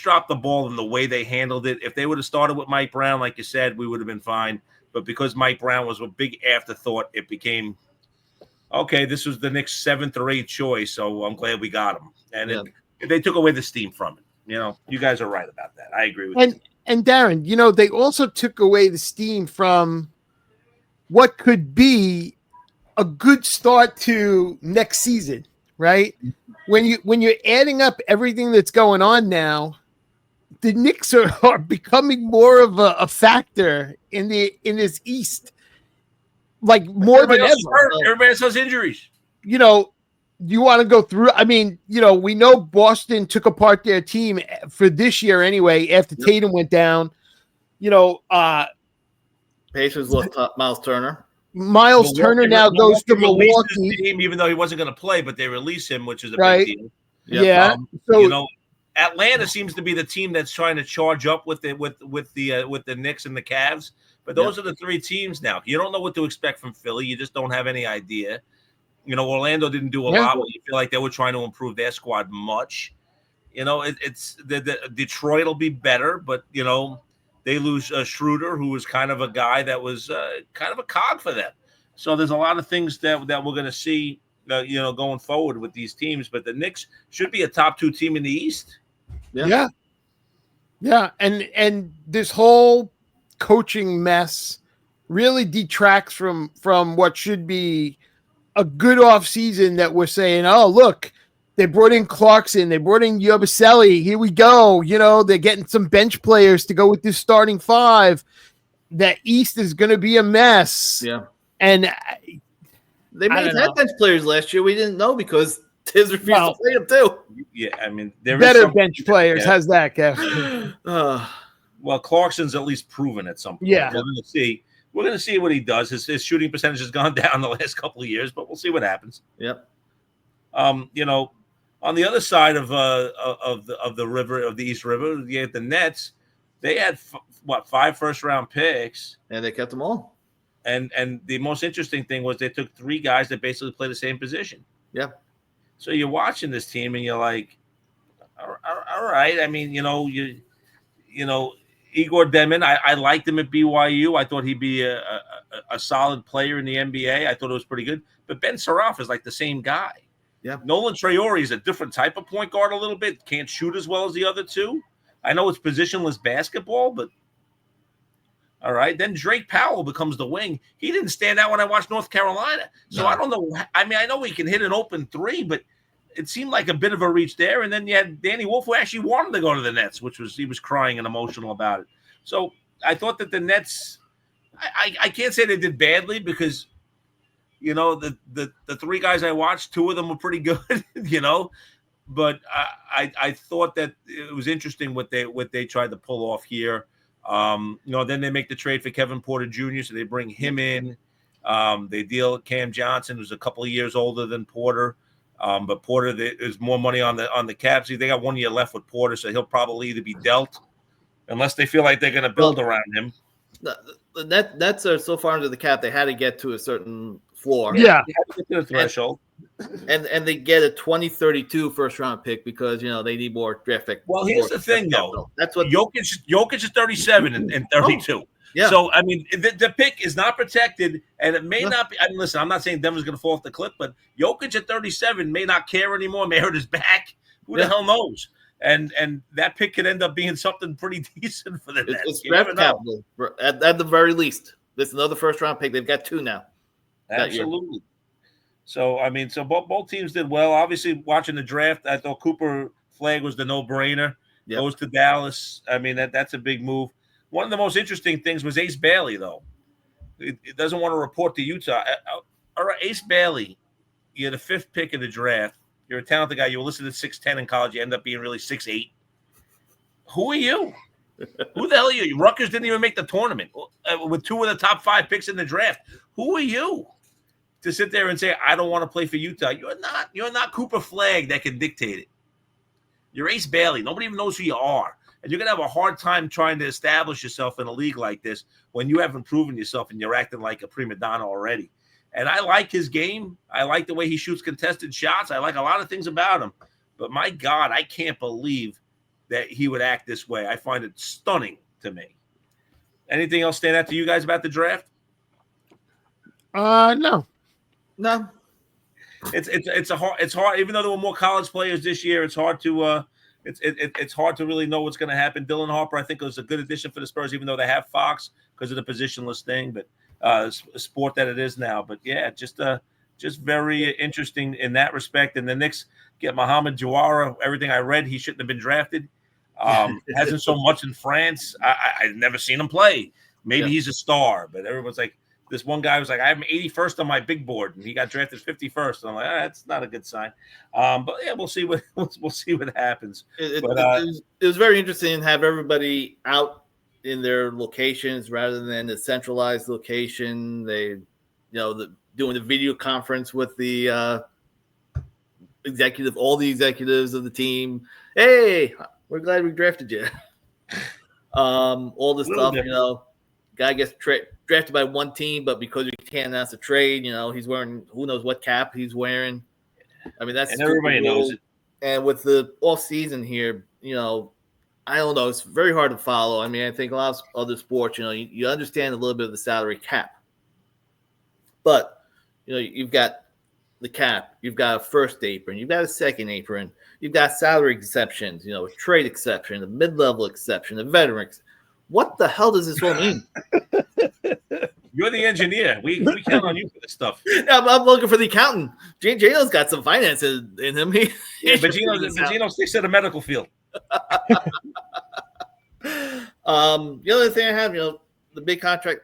dropped the ball in the way they handled it. If they would have started with Mike Brown, like you said, we would have been fine. But because Mike Brown was a big afterthought, it became, okay, this was the Knicks' 7th or 8th choice, so I'm glad we got him. And they took away the steam from it. You know, you guys are right about that. I agree with you. And Darren, you know, they also took away the steam from what could be a good start to next season, right? When you're adding up everything that's going on now, the Knicks are becoming more of a factor in this East, like more than ever. Everybody else has injuries. You know, you want to go through? I mean, you know, we know Boston took apart their team for this year anyway after Tatum went down. You know, Pacers lost Miles Turner. Miles Turner now goes to Milwaukee. Team, even though he wasn't going to play, but they release him, which is a right. big deal. Yep. Yeah. So Atlanta seems to be the team that's trying to charge up with the Knicks and the Cavs. But those are the three teams now. You don't know what to expect from Philly. You just don't have any idea. Orlando didn't do a lot. But you feel like they were trying to improve their squad much. It's the Detroit will be better, but they lose Schroeder, who was kind of a guy that was kind of a cog for them. So there's a lot of things that we're going to see, going forward with these teams. But the Knicks should be a top 2 team in the East. Yeah. And this whole coaching mess really detracts from what should be a good off season that we're saying, oh, look, they brought in Clarkson, they brought in Yabusele. Here we go. They're getting some bench players to go with this starting 5. That East is going to be a mess. Yeah. And they may have had bench players last year. We didn't know because Tiz refused to play them too. Yeah, I mean, better bench players. How's that, Kev? Well, Clarkson's at least proven at some point. Yeah. We're going to see what he does. His shooting percentage has gone down the last couple of years, but we'll see what happens. Yep. On the other side of the river, of the East River, you had the Nets. They had 5 first-round picks, and they kept them all. And the most interesting thing was they took 3 guys that basically play the same position. Yeah. So you're watching this team and you're like, all right. I mean, Igor Demon, I liked him at BYU. I thought he'd be a solid player in the NBA. I thought it was pretty good. But Ben Saraf is like the same guy. Yeah. Nolan Traore is a different type of point guard a little bit. Can't shoot as well as the other 2. I know it's positionless basketball, but all right. Then Drake Powell becomes the wing. He didn't stand out when I watched North Carolina. So I don't know. I mean, I know he can hit an open 3, but it seemed like a bit of a reach there. And then you had Danny Wolf, who actually wanted to go to the Nets, he was crying and emotional about it. So I thought that the Nets, I can't say they did badly because, the 3 guys I watched, 2 of them were pretty good, but I thought that it was interesting what they tried to pull off here. Then they make the trade for Kevin Porter Jr., so they bring him in. They deal with Cam Johnson, who's a couple of years older than Porter. But Porter, there's more money on the cap. See, they got 1 year left with Porter, so he'll probably either be dealt unless they feel like they're going to build around him. The Nets are so far into the cap, they had to get to a certain floor. Yeah. They had to get to the threshold. And they get a 2032 first-round pick because, they need more draft pick. Well, here's the thing, though. That's what Jokic is 37 and 32. Oh. Yeah. So, I mean, the pick is not protected, and it may not be. I mean, listen, I'm not saying Denver's going to fall off the cliff, but Jokic at 37 may not care anymore, may hurt his back. Who the hell knows? And that pick could end up being something pretty decent for the Nets. It's draft capital, at the very least. This is another first-round pick. They've got 2 now. Absolutely. So, I mean, both teams did well. Obviously, watching the draft, I thought Cooper Flag was the no-brainer. Yep. Goes to Dallas. I mean, that's a big move. One of the most interesting things was Ace Bailey, though. It doesn't want to report to Utah. All right, Ace Bailey, you're the 5th pick in the draft. You're a talented guy. You were listed at 6'10" in college. You end up being really 6'8". Who are you? Who the hell are you? Rutgers didn't even make the tournament with 2 of the top 5 picks in the draft. Who are you to sit there and say, I don't want to play for Utah? You're not Cooper Flag that can dictate it. You're Ace Bailey. Nobody even knows who you are. And you're going to have a hard time trying to establish yourself in a league like this when you haven't proven yourself and you're acting like a prima donna already. And I like his game. I like the way he shoots contested shots. I like a lot of things about him. But my God, I can't believe that he would act this way. I find it stunning to me. Anything else stand out to you guys about the draft? No. It's hard. Even though there were more college players this year, it's hard to it's hard to really know what's going to happen. Dylan Harper, I think, was a good addition for the Spurs, even though they have Fox because of the positionless thing, but sport that it is now. But yeah, just very interesting in that respect. And the Knicks get Mohamed Jawara. Everything I read, he shouldn't have been drafted. Hasn't so much in France. I've never seen him play. Maybe he's a star, but everyone's like, this one guy was like, I'm 81st on my big board, and he got drafted 51st. And I'm like, that's not a good sign. But yeah, we'll see what happens. It was very interesting to have everybody out in their locations rather than a centralized location. They doing the video conference with the all the executives of the team. Hey, we're glad we drafted you. All this stuff, guy gets drafted by one team, but because we can't announce a trade, he's wearing who knows what cap he's wearing. I mean, that's and everybody knows it. And with the off season here, I don't know. It's very hard to follow. I mean, I think a lot of other sports, you understand a little bit of the salary cap, but you've got the cap, you've got a first apron, you've got a second apron, you've got salary exceptions, a trade exception, a mid-level exception, a veteran. What the hell does this all mean? You're the engineer. We count on you for this stuff. I'm looking for the accountant. Gino's got some finances in him. But Gino sticks to the medical field. The other thing I have, the big contract,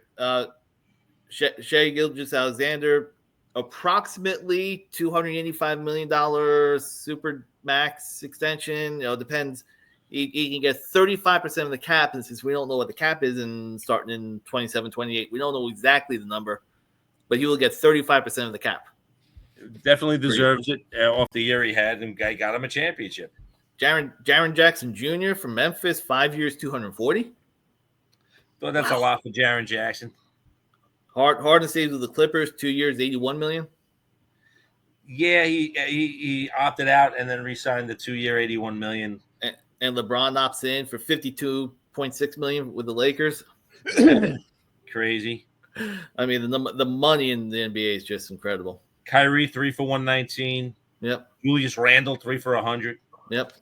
Shai Gilgeous-Alexander, approximately $285 million super max extension. Depends. He can get 35% of the cap, and since we don't know what the cap is and starting in 27, 28, we don't know exactly the number, but he will get 35% of the cap. Definitely deserves it off the year he had, and got him a championship. Jaren Jackson Jr. from Memphis, 5 years, 240. So that's a lot for Jaren Jackson. Harden stays with the Clippers, 2 years, $81 million. Yeah, he opted out and then re-signed the 2-year, $81 million. And LeBron opts in for $52.6 million with the Lakers. Crazy. I mean, the money in the NBA is just incredible. Kyrie, 3 for $119. Yep. Julius Randle, 3 for $100. Yep.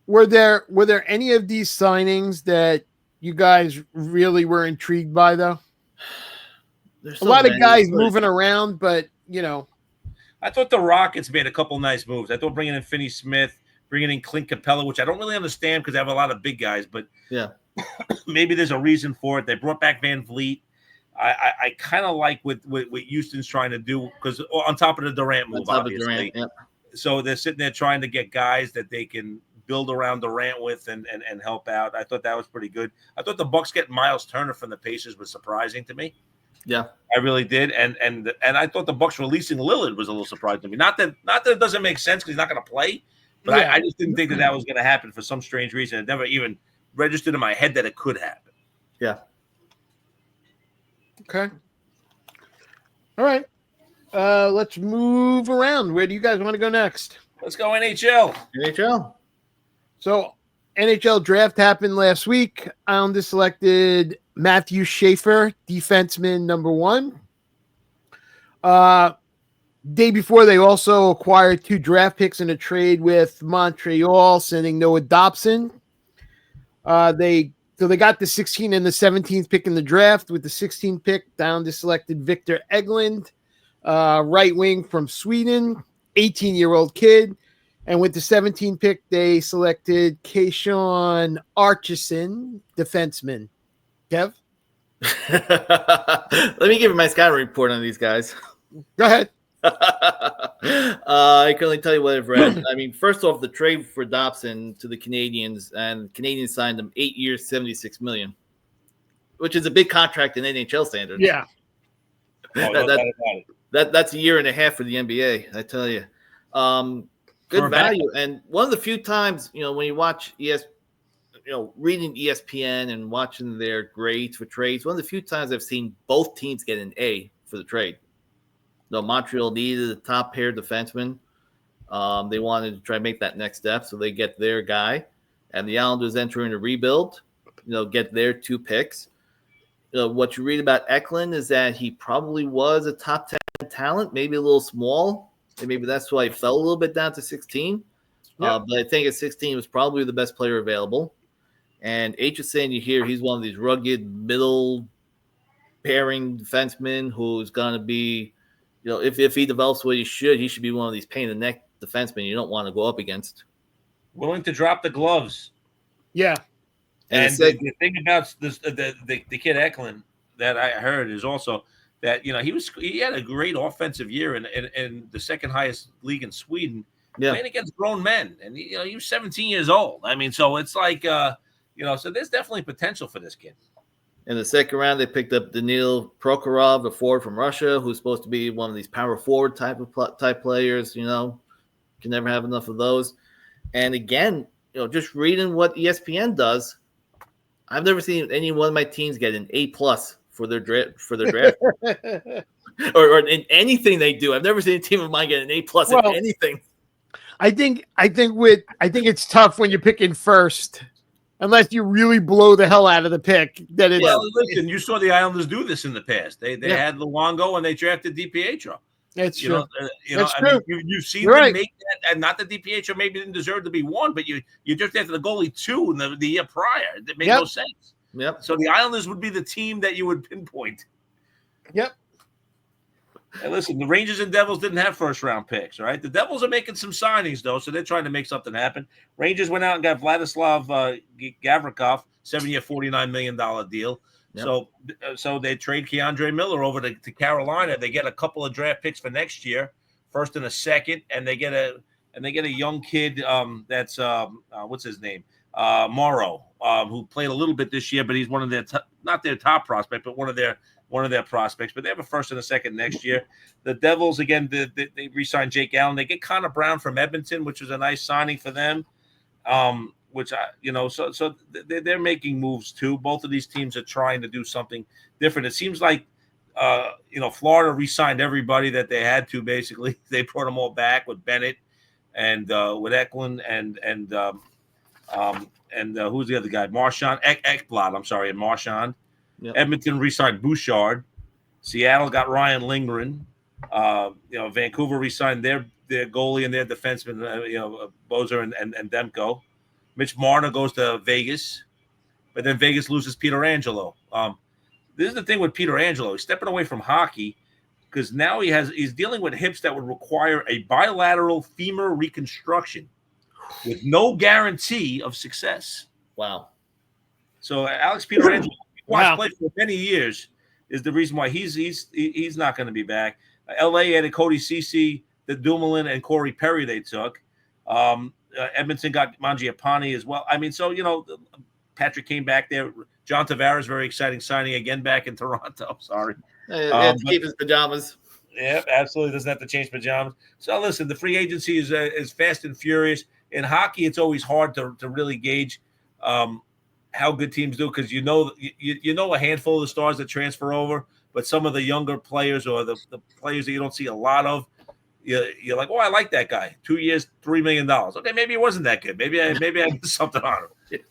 Were there any of these signings that you guys really were intrigued by, though? There's a lot of guys moving around, but I thought the Rockets made a couple nice moves. I thought bringing in Finney Smith, bringing in Clint Capella, which I don't really understand because they have a lot of big guys, but yeah, maybe there's a reason for it. They brought back Van Vliet. I kind of like what Houston's trying to do because on top of the Durant move, obviously. Yep. So they're sitting there trying to get guys that they can build around Durant with and help out. I thought that was pretty good. I thought the Bucks getting Miles Turner from the Pacers was surprising to me. Yeah, I really did, and I thought the Bucks releasing Lillard was a little surprising to me. Not that it doesn't make sense because he's not going to play, but I just didn't think that was going to happen for some strange reason. It never even registered in my head that it could happen. Yeah. Okay. All right. Let's move around. Where do you guys want to go next? Let's go NHL. So NHL draft happened last week. Islanders selected Matthew Schaefer, defenseman number 1. Day before, they also acquired 2 draft picks in a trade with Montreal, sending Noah Dobson. They got the 16th and the 17th pick in the draft. With the 16th pick, they selected Victor Eglund, right wing from Sweden, 18-year-old kid. And with the 17th pick, they selected Keyshawn Archison, defenseman. Kev? Let me give you my scouting report on these guys. Go ahead. I can only tell you what I've read. I mean, first off, the trade for Dobson to the Canadians, and the Canadians signed him 8 years, $76 million, which is a big contract in NHL standards. Yeah. That's a year and a half for the NBA, I tell you. Good value. And one of the few times, when you watch reading ESPN and watching their grades for trades, one of the few times I've seen both teams get an A for the trade. Montreal needed a top pair defenseman. They wanted to try to make that next step, so they get their guy. And the Islanders entering a rebuild, get their 2 picks. What you read about Eklund is that he probably was a top 10 talent, maybe a little small. And maybe that's why he fell a little bit down to 16. But I think at 16 he was probably the best player available. And H is saying he's one of these rugged middle pairing defensemen who's going to be, if he develops what he should be one of these pain in the neck defensemen you don't want to go up against. Willing to drop the gloves. Yeah. And the thing about this, the kid Eklund that I heard is also that he had a great offensive year in the second highest league in Sweden, playing against grown men, and he was 17 years old. I mean, so it's like so there's definitely potential for this kid. In the second round, they picked up Danil Prokhorov, a forward from Russia, who's supposed to be one of these power forward type players. Can never have enough of those. And again, just reading what ESPN does, I've never seen any one of my teams get an A+ for their draft or in anything they do. I've never seen a team of mine get an A+ in anything. I think it's tough when you're picking first, unless you really blow the hell out of the pick. Listen, you saw the Islanders do this in the past. They had Luongo and they drafted DiPietro. That's true. That's true. You've seen them make that, and not that DiPietro maybe didn't deserve to be one, but you just after the goalie 2 in the year prior. That made no sense. Yep. So the Islanders would be the team that you would pinpoint. Yep. And listen, the Rangers and Devils didn't have first-round picks, right? The Devils are making some signings, though, so they're trying to make something happen. Rangers went out and got Vladislav Gavrikov, 7-year, $49 million deal. Yep. So they trade Keandre Miller over to Carolina. They get a couple of draft picks for next year, first and a second, and they get a young kid that's what's his name, Morrow, who played a little bit this year, but he's one of their not their top prospect, but one of their prospects. But they have a first and a second next year. The Devils again, they re-signed Jake Allen. They get Connor Brown from Edmonton, which was a nice signing for them. Which so they're making moves too. Both of these teams are trying to do something different. It seems like Florida re-signed everybody that they had to. Basically, they brought them all back with Bennett and with Eklund and who's the other guy? Marchand Ekblad. I'm sorry, and Marchand. Yep. Edmonton re-signed Bouchard. Seattle got Ryan Lindgren. Vancouver re-signed their goalie and their defenseman, Bozer and Demko. Mitch Marner goes to Vegas, but then Vegas loses Peter Angelo. This is the thing with Peter Angelo. He's stepping away from hockey because now he's dealing with hips that would require a bilateral femur reconstruction with no guarantee of success. Wow. So Alex Pietrangelo, played for many years, is the reason why he's not going to be back. LA added Cody Ceci, the Dumoulin, and Corey Perry they took. Edmonton got Mangiapane as well. I mean, so, Patrick came back there. John Tavares, very exciting signing again back in Toronto. Sorry. Keep his pajamas. Yeah, absolutely. Doesn't have to change pajamas. So, listen, the free agency is fast and furious. In hockey, it's always hard to really gauge how good teams do because you know a handful of the stars that transfer over, but some of the younger players or the players that you don't see a lot of, you're like, oh, I like that guy. 2 years, $3 million. Okay, maybe it wasn't that good. Maybe I missed something on him.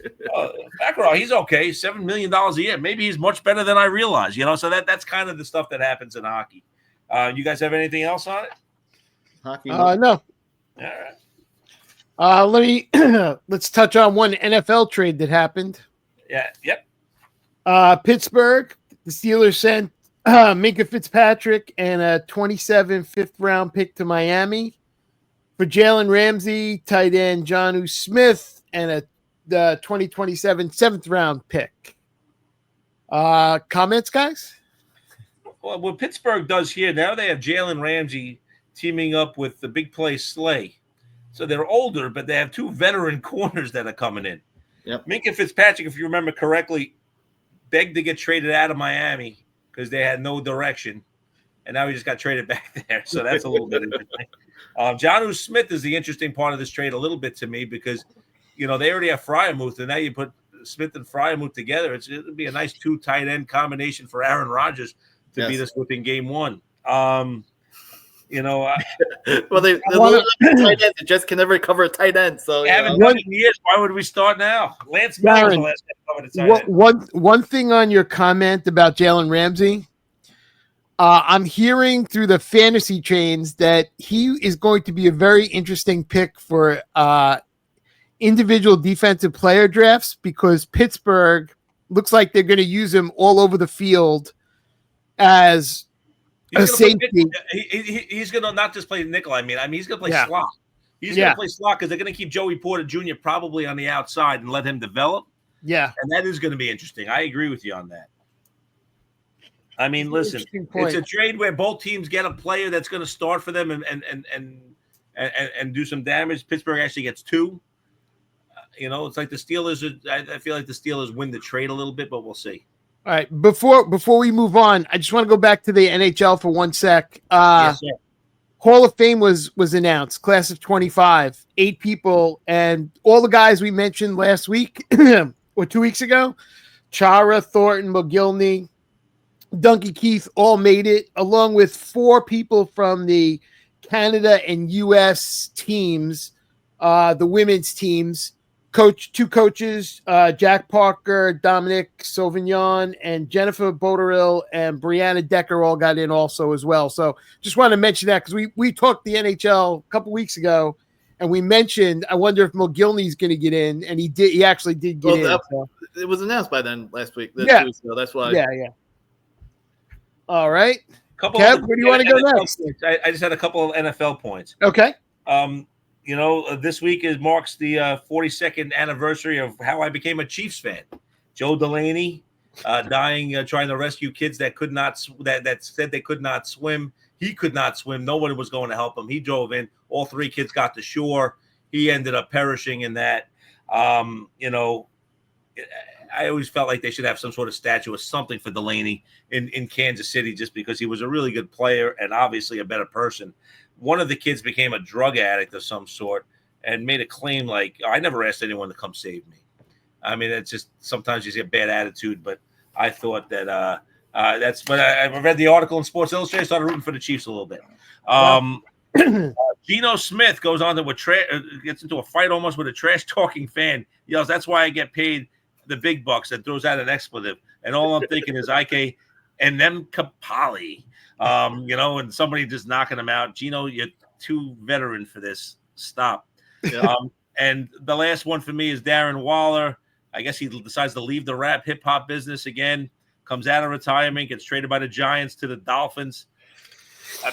Baccarat, he's okay. $7 million a year. Maybe he's much better than I realized. So that's kind of the stuff that happens in hockey. You guys have anything else on it? Hockey? No. All right. Let's touch on one NFL trade that happened. Yeah. Yep. Pittsburgh, the Steelers sent Minkah Fitzpatrick and a 27 fifth-round pick to Miami for Jalen Ramsey, tight end Jonnu Smith, and the 2027 seventh-round pick. Comments, guys? Well, what Pittsburgh does here, now they have Jalen Ramsey teaming up with the big play Slay. So they're older, but they have two veteran corners that are coming in. Yep. Minkah Fitzpatrick, if you remember correctly, begged to get traded out of Miami because they had no direction, and now he just got traded back there. So that's a little bit interesting. Jonnu Smith is the interesting part of this trade a little bit to me because, they already have Freiermuth, and now you put Smith and Freiermuth together. It'll be a nice two tight end combination for Aaron Rodgers to beat us within game one. Well, they tight end. They just can never cover a tight end. So haven't done it in years. Why would we start now? Lance Mills the last guy covered a tight end. One thing on your comment about Jalen Ramsey, I'm hearing through the fantasy chains that he is going to be a very interesting pick for individual defensive player drafts because Pittsburgh looks like they're going to use him all over the field as a safety. He's going to not just play nickel. I mean, he's going to play slot. He's going to play slot because they're going to keep Joey Porter Jr. probably on the outside and let him develop. Yeah. And that is going to be interesting. I agree with you on that. I mean, listen, it's a trade where both teams get a player that's going to start for them and do some damage. Pittsburgh actually gets two. It's like the Steelers. I feel like the Steelers win the trade a little bit, but we'll see. All right. Before we move on, I just want to go back to the NHL for 1 sec. Yes, sir. Hall of Fame was announced, class of 25, 8 people, and all the guys we mentioned last week or 2 weeks ago, Chara, Thornton, McGillney, Duncan Keith, all made it, along with 4 people from the Canada and U.S. teams, the women's teams. 2 coaches, Jack Parker, Dominic Sauvignon, and Jennifer Boteril and Brianna Decker all got in also as well. So just wanted to mention that because we talked the NHL a couple weeks ago, and we mentioned I wonder if McGillney's going to get in, and he did. He actually did get in. So. It was announced by then last week. 2 weeks ago. That's why. Yeah. All right. Kev, where do you want to go next? I just had a couple of NFL points. Okay. This week marks the 42nd anniversary of how I became a Chiefs fan. Joe Delaney dying, trying to rescue kids that could not that said they could not swim. He could not swim. Nobody was going to help him. He drove in. All 3 kids got to shore. He ended up perishing in that. I always felt like they should have some sort of statue or something for Delaney in Kansas City just because he was a really good player and obviously a better person. One of the kids became a drug addict of some sort and made a claim like, I never asked anyone to come save me. I mean, it's just sometimes you see a bad attitude, but I thought that that's when I read the article in Sports Illustrated, started rooting for the Chiefs a little bit. Geno Smith goes on to gets into a fight almost with a trash-talking fan, yells, "That's why I get paid the big bucks," and throws out an expletive. And all I'm thinking is, Ike and them Kapali. And somebody just knocking him out. Gino, you're too veteran for this. Stop. Yeah. And the last one for me is Darren Waller. I guess he decides to leave the rap hip hop business again, comes out of retirement, gets traded by the Giants to the Dolphins.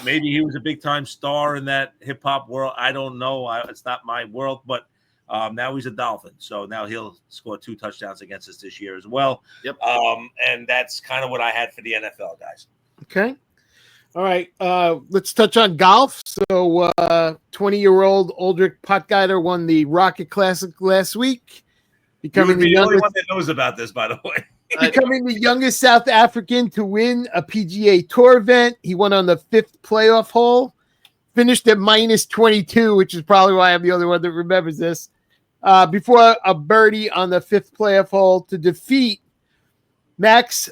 Maybe he was a big time star in that hip hop world. I don't know. It's not my world, but now he's a Dolphin. So now he'll score 2 touchdowns against us this year as well. Yep. And that's kind of what I had for the NFL, guys. Okay. All right, let's touch on golf. So 20-year-old Aldrich Potgieter won the Rocket Classic last week, becoming the only one that knows about this, by the way. Becoming the youngest South African to win a PGA Tour event. He won on the 5th playoff hole, finished at minus 22, which is probably why I'm the only one that remembers this, before a birdie on the 5th playoff hole to defeat Max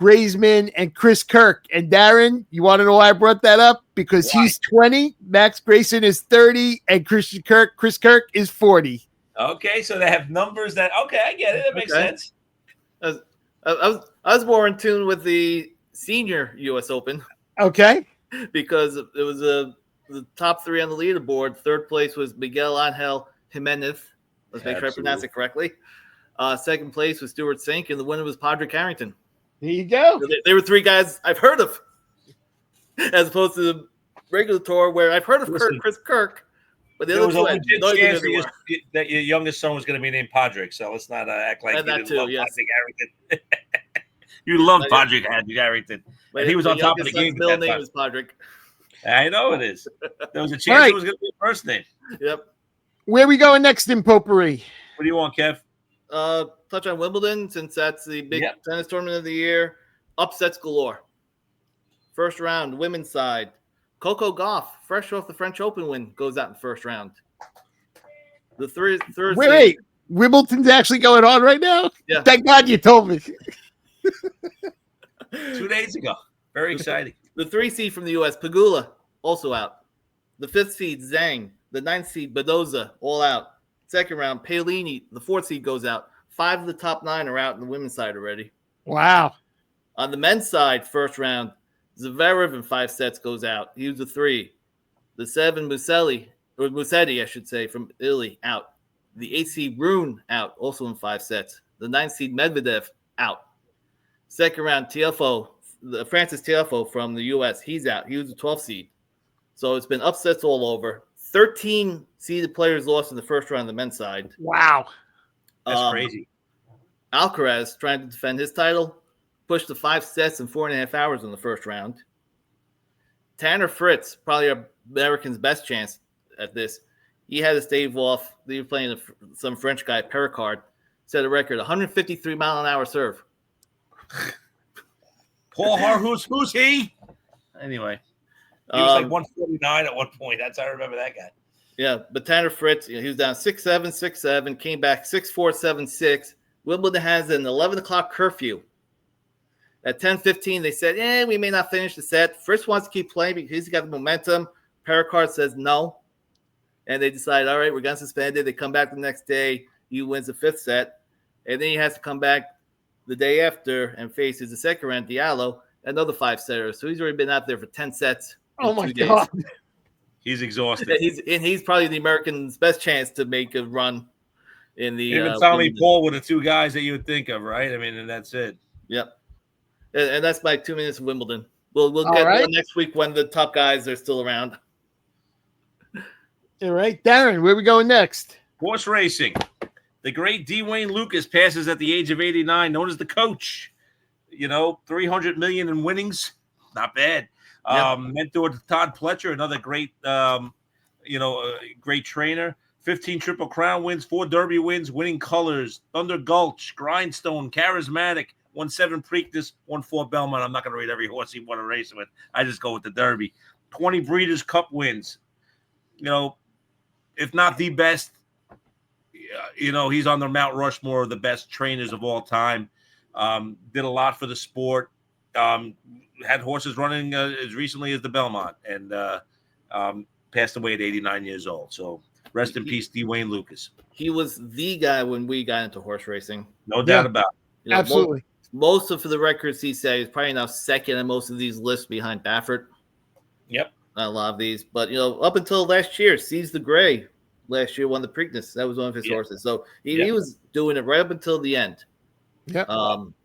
Graysman and Chris Kirk. And Darren, you want to know why I brought that up? Because he's 20, Max Grayson is 30, and Chris Kirk is 40. Okay, so they have numbers that I get it. That makes sense. I was more in tune with the senior U.S. Open. Okay. Because it was the top 3 on the leaderboard. 3rd place was Miguel Angel Jimenez. Let's make sure I pronounce it correctly. 2nd place was Stuart Sink, and the winner was Padraig Harrington. There you go. So they were 3 guys I've heard of, as opposed to the regular tour where I've heard of Chris Kirk. But the there was a legit chance that your youngest son was going to be named Padraig, so let's not act like you didn't love Padraig Harrington. You love Padraig Harrington. And he was on top of the game. Middle name is Padraig. I know it is. There was a chance it was going to be a first name. Yep. Where are we going next in Potpourri? What do you want, Kev? Touch on Wimbledon, since that's the big tennis tournament of the year. Upsets galore. First round, women's side. Coco Gauff, fresh off the French Open win, goes out in the first round. The third Wait, Wimbledon's actually going on right now? Yeah. Thank God you told me. 2 days ago. Very exciting. The 3 seed from the U.S., Pegula, also out. The 5th seed, Zhang. The 9th seed, Badoza, all out. Second round, Paolini, the 4th seed, goes out. 5 of the top 9 are out on the women's side already. Wow. On the men's side, first round, Zverev in 5 sets goes out. He was a 3. The 7, Musetti, I should say, from Italy, out. The 8 seed, Rune, out, also in 5 sets. The 9 seed, Medvedev, out. Second round, Francis Tiafoe from the U.S., he's out. He was a 12th seed. So it's been upsets all over. 13 seeded players lost in the first round on the men's side. Wow. That's crazy. Alcaraz, trying to defend his title, pushed to 5 sets in 4.5 hours in the first round. Tanner Fritz, probably American's best chance at this. He had to stave off. They were playing some French guy, Pericard, set a record 153 mile an hour serve. Paul Harhus, who's he? Anyway, he was like 149 at one point. That's how I remember that guy. Yeah, but Tanner Fritz, he was down 6'7", 6'7", came back 6'4", 7'6". Wimbledon has an 11 o'clock curfew. At 10:15, they said, we may not finish the set. Fritz wants to keep playing because he's got the momentum. Paracard says no. And they decide, all right, we're going to suspend it. They come back the next day. He wins the fifth set. And then he has to come back the day after and faces the second round, Diallo, another 5-setter. So he's already been out there for 10 sets. Oh, my God. He's exhausted. He's probably the American's best chance to make a run in the. Even Tommy Paul were the two guys that you would think of, right? I mean, and that's it. Yep. And that's my 2 minutes of Wimbledon. We'll get one next week when the top guys are still around. All right, Darren, where are we going next? Horse racing. The great Dwayne Lucas passes at the age of 89, known as the coach. 300 million in winnings. Not bad. Yep. Mentor Todd Pletcher, another great, great trainer. 15 Triple Crown wins, 4 Derby wins, winning colors, Thunder Gulch, Grindstone, Charismatic, won 7 Preakness, won 4 Belmont. I'm not going to read every horse he won a race with. I just go with the Derby. 20 Breeders' Cup wins. If not the best, he's on the Mount Rushmore of the best trainers of all time. Did a lot for the sport. Had horses running as recently as the Belmont, and passed away at 89 years old. So rest in peace, Dwayne Lucas. He was the guy when we got into horse racing. No doubt about it. Absolutely. Most of the records he said is probably now second in most of these lists behind Baffert. Yep. Not a lot of these, but up until last year, Seize the Gray last year won the Preakness. That was one of his horses. So he was doing it right up until the end. Yeah.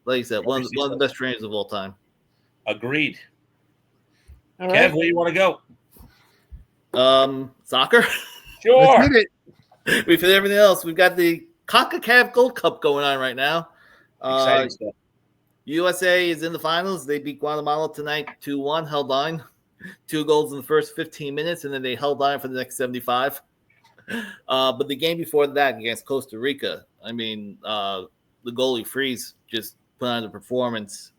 Like you said, one of the best trainers of all time. Agreed. All Kev, right. where you want to go? Soccer. Sure. Let's hit it. We've hit everything else. We've got the CONCACAF Gold Cup going on right now. Exciting stuff. USA is in the finals. They beat Guatemala tonight 2-1, held on. 2 goals in the first 15 minutes, and then they held on for the next 75. But the game before that against Costa Rica, the goalie Freeze just put on a performance,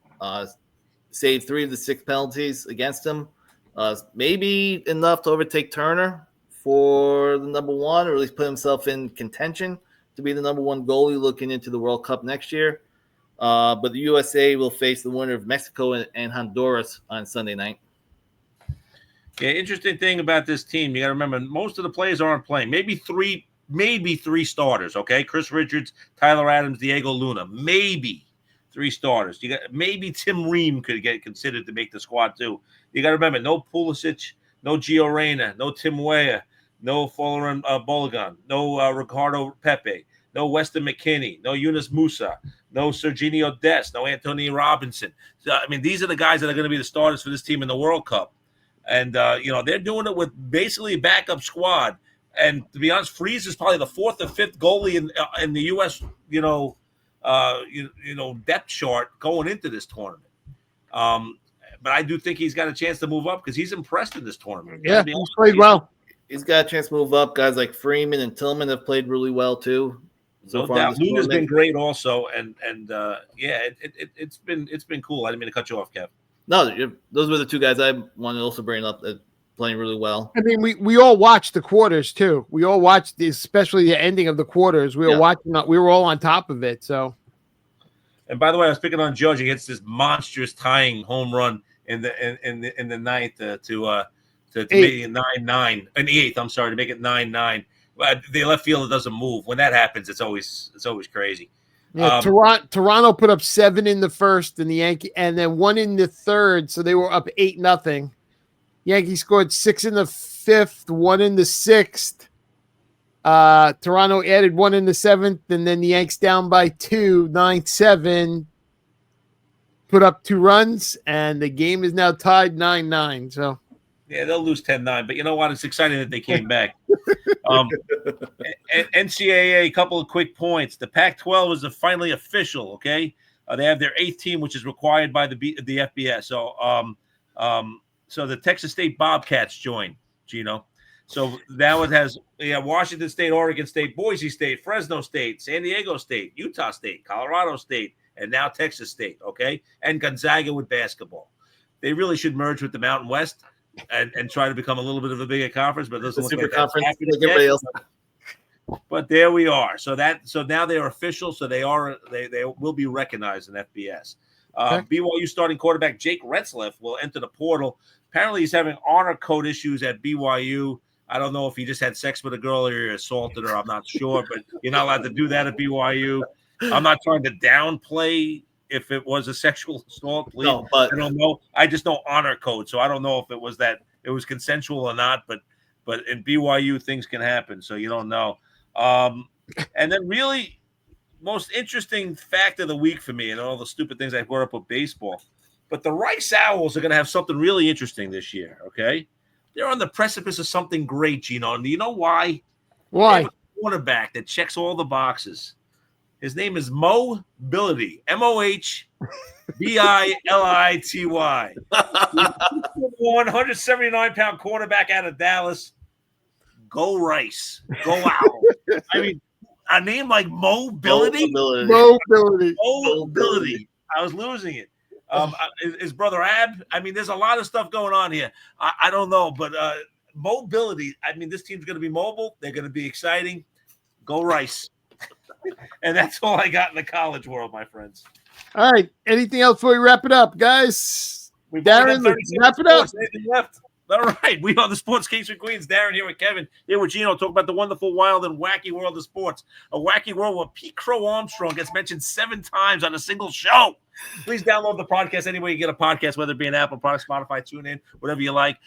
saved 3 of the 6 penalties against him. Maybe enough to overtake Turner for the number 1, or at least put himself in contention to be the number 1 goalie looking into the World Cup next year. But the USA will face the winner of Mexico and Honduras on Sunday night. Yeah, interesting thing about this team, you got to remember, most of the players aren't playing. Maybe three starters, okay? Chris Richards, Tyler Adams, Diego Luna. Maybe 3 starters. Maybe Tim Ream could get considered to make the squad too. You got to remember, no Pulisic, no Gio Reyna, no Tim Weah, no Folarin Bologan, no Ricardo Pepe, no Weston McKinney, no Yunus Musa, no Serginho Dest, no Anthony Robinson. So, these are the guys that are going to be the starters for this team in the World Cup. And, they're doing it with basically a backup squad. And to be honest, Freeze is probably the 4th or 5th goalie in the U.S., depth chart going into this tournament. But I do think he's got a chance to move up because he's impressed in this tournament. Yeah, he's played well. He's got a chance to move up. Guys like Freeman and Tillman have played really well too. No doubt. Luna's been great also, it's been cool. I didn't mean to cut you off, Kev. No, those were the 2 guys I wanted to also bring up that playing really well. We all watched the quarters too. We all watched, especially the ending of the quarters. We were watching. We were all on top of it. So. And by the way, I was picking on Judge against this monstrous tying home run in the ninth to make it 9-9 in the 8th. I'm sorry, to make it 9-9. The left fielder doesn't move. When that happens, it's always crazy. Yeah, Toronto put up 7 in the first, and the Yankee, and then 1 in the third, so they were up 8-0. Yankees scored 6 in the 5th, 1 in the 6th. Toronto added 1 in the 7th, and then the Yanks down by 2, 9-7. Put up 2 runs, and the game is now tied 9-9. So. Yeah, they'll lose 10-9, but you know what? It's exciting that they came back. NCAA, a couple of quick points. The Pac-12 is finally official, okay? They have their 8th team, which is required by the FBS. So the Texas State Bobcats joined, Gino. So now it has Washington State, Oregon State, Boise State, Fresno State, San Diego State, Utah State, Colorado State, and now Texas State, okay, and Gonzaga with basketball. They really should merge with the Mountain West and try to become a little bit of a bigger conference, but it doesn't look super like that's conference happening like everybody yet. else. But there we are. So now they are official. So they will be recognized in FBS. BYU starting quarterback Jake Retzlaff will enter the portal. Apparently, he's having honor code issues at BYU. I don't know if he just had sex with a girl or he assaulted her. I'm not sure, but you're not allowed to do that at BYU. I'm not trying to downplay if it was a sexual assault. Please, No, but I don't know. I just know honor code, so I don't know if it was consensual or not. But in BYU, things can happen, so you don't know. And then really most interesting fact of the week for me, and all the stupid things I brought up with baseball, but the Rice Owls are going to have something really interesting this year. Okay. They're on the precipice of something great, Gino. And do you know why? Why? They have a quarterback that checks all the boxes. His name is Mobility. Mohbility. 179-pound quarterback out of Dallas. Go Rice. Go Owl. I mean, a name like Mobility. Mobility. I was losing it. His brother Ab. I mean, there's a lot of stuff going on here. I don't know, but Mobility. I mean, this team's going to be mobile. They're going to be exciting. Go Rice. And that's all I got in the college world, my friends. All right. Anything else before we wrap it up, guys? Darren, let's wrap it up. Anything left? All right. We are the Sports Kings from Queens. Darren here with Kevin. Here with Gino. Talk about the wonderful, wild, and wacky world of sports. A wacky world where Pete Crow Armstrong gets mentioned 7 times on a single show. Please download the podcast anywhere you get a podcast, whether it be an Apple product, Spotify, TuneIn, whatever you like.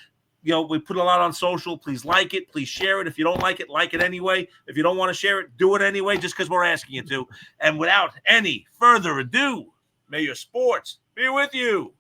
You know, we put a lot on social. Please like it. Please share it. If you don't like it anyway. If you don't want to share it, do it anyway, just because we're asking you to. And without any further ado, may your sports be with you.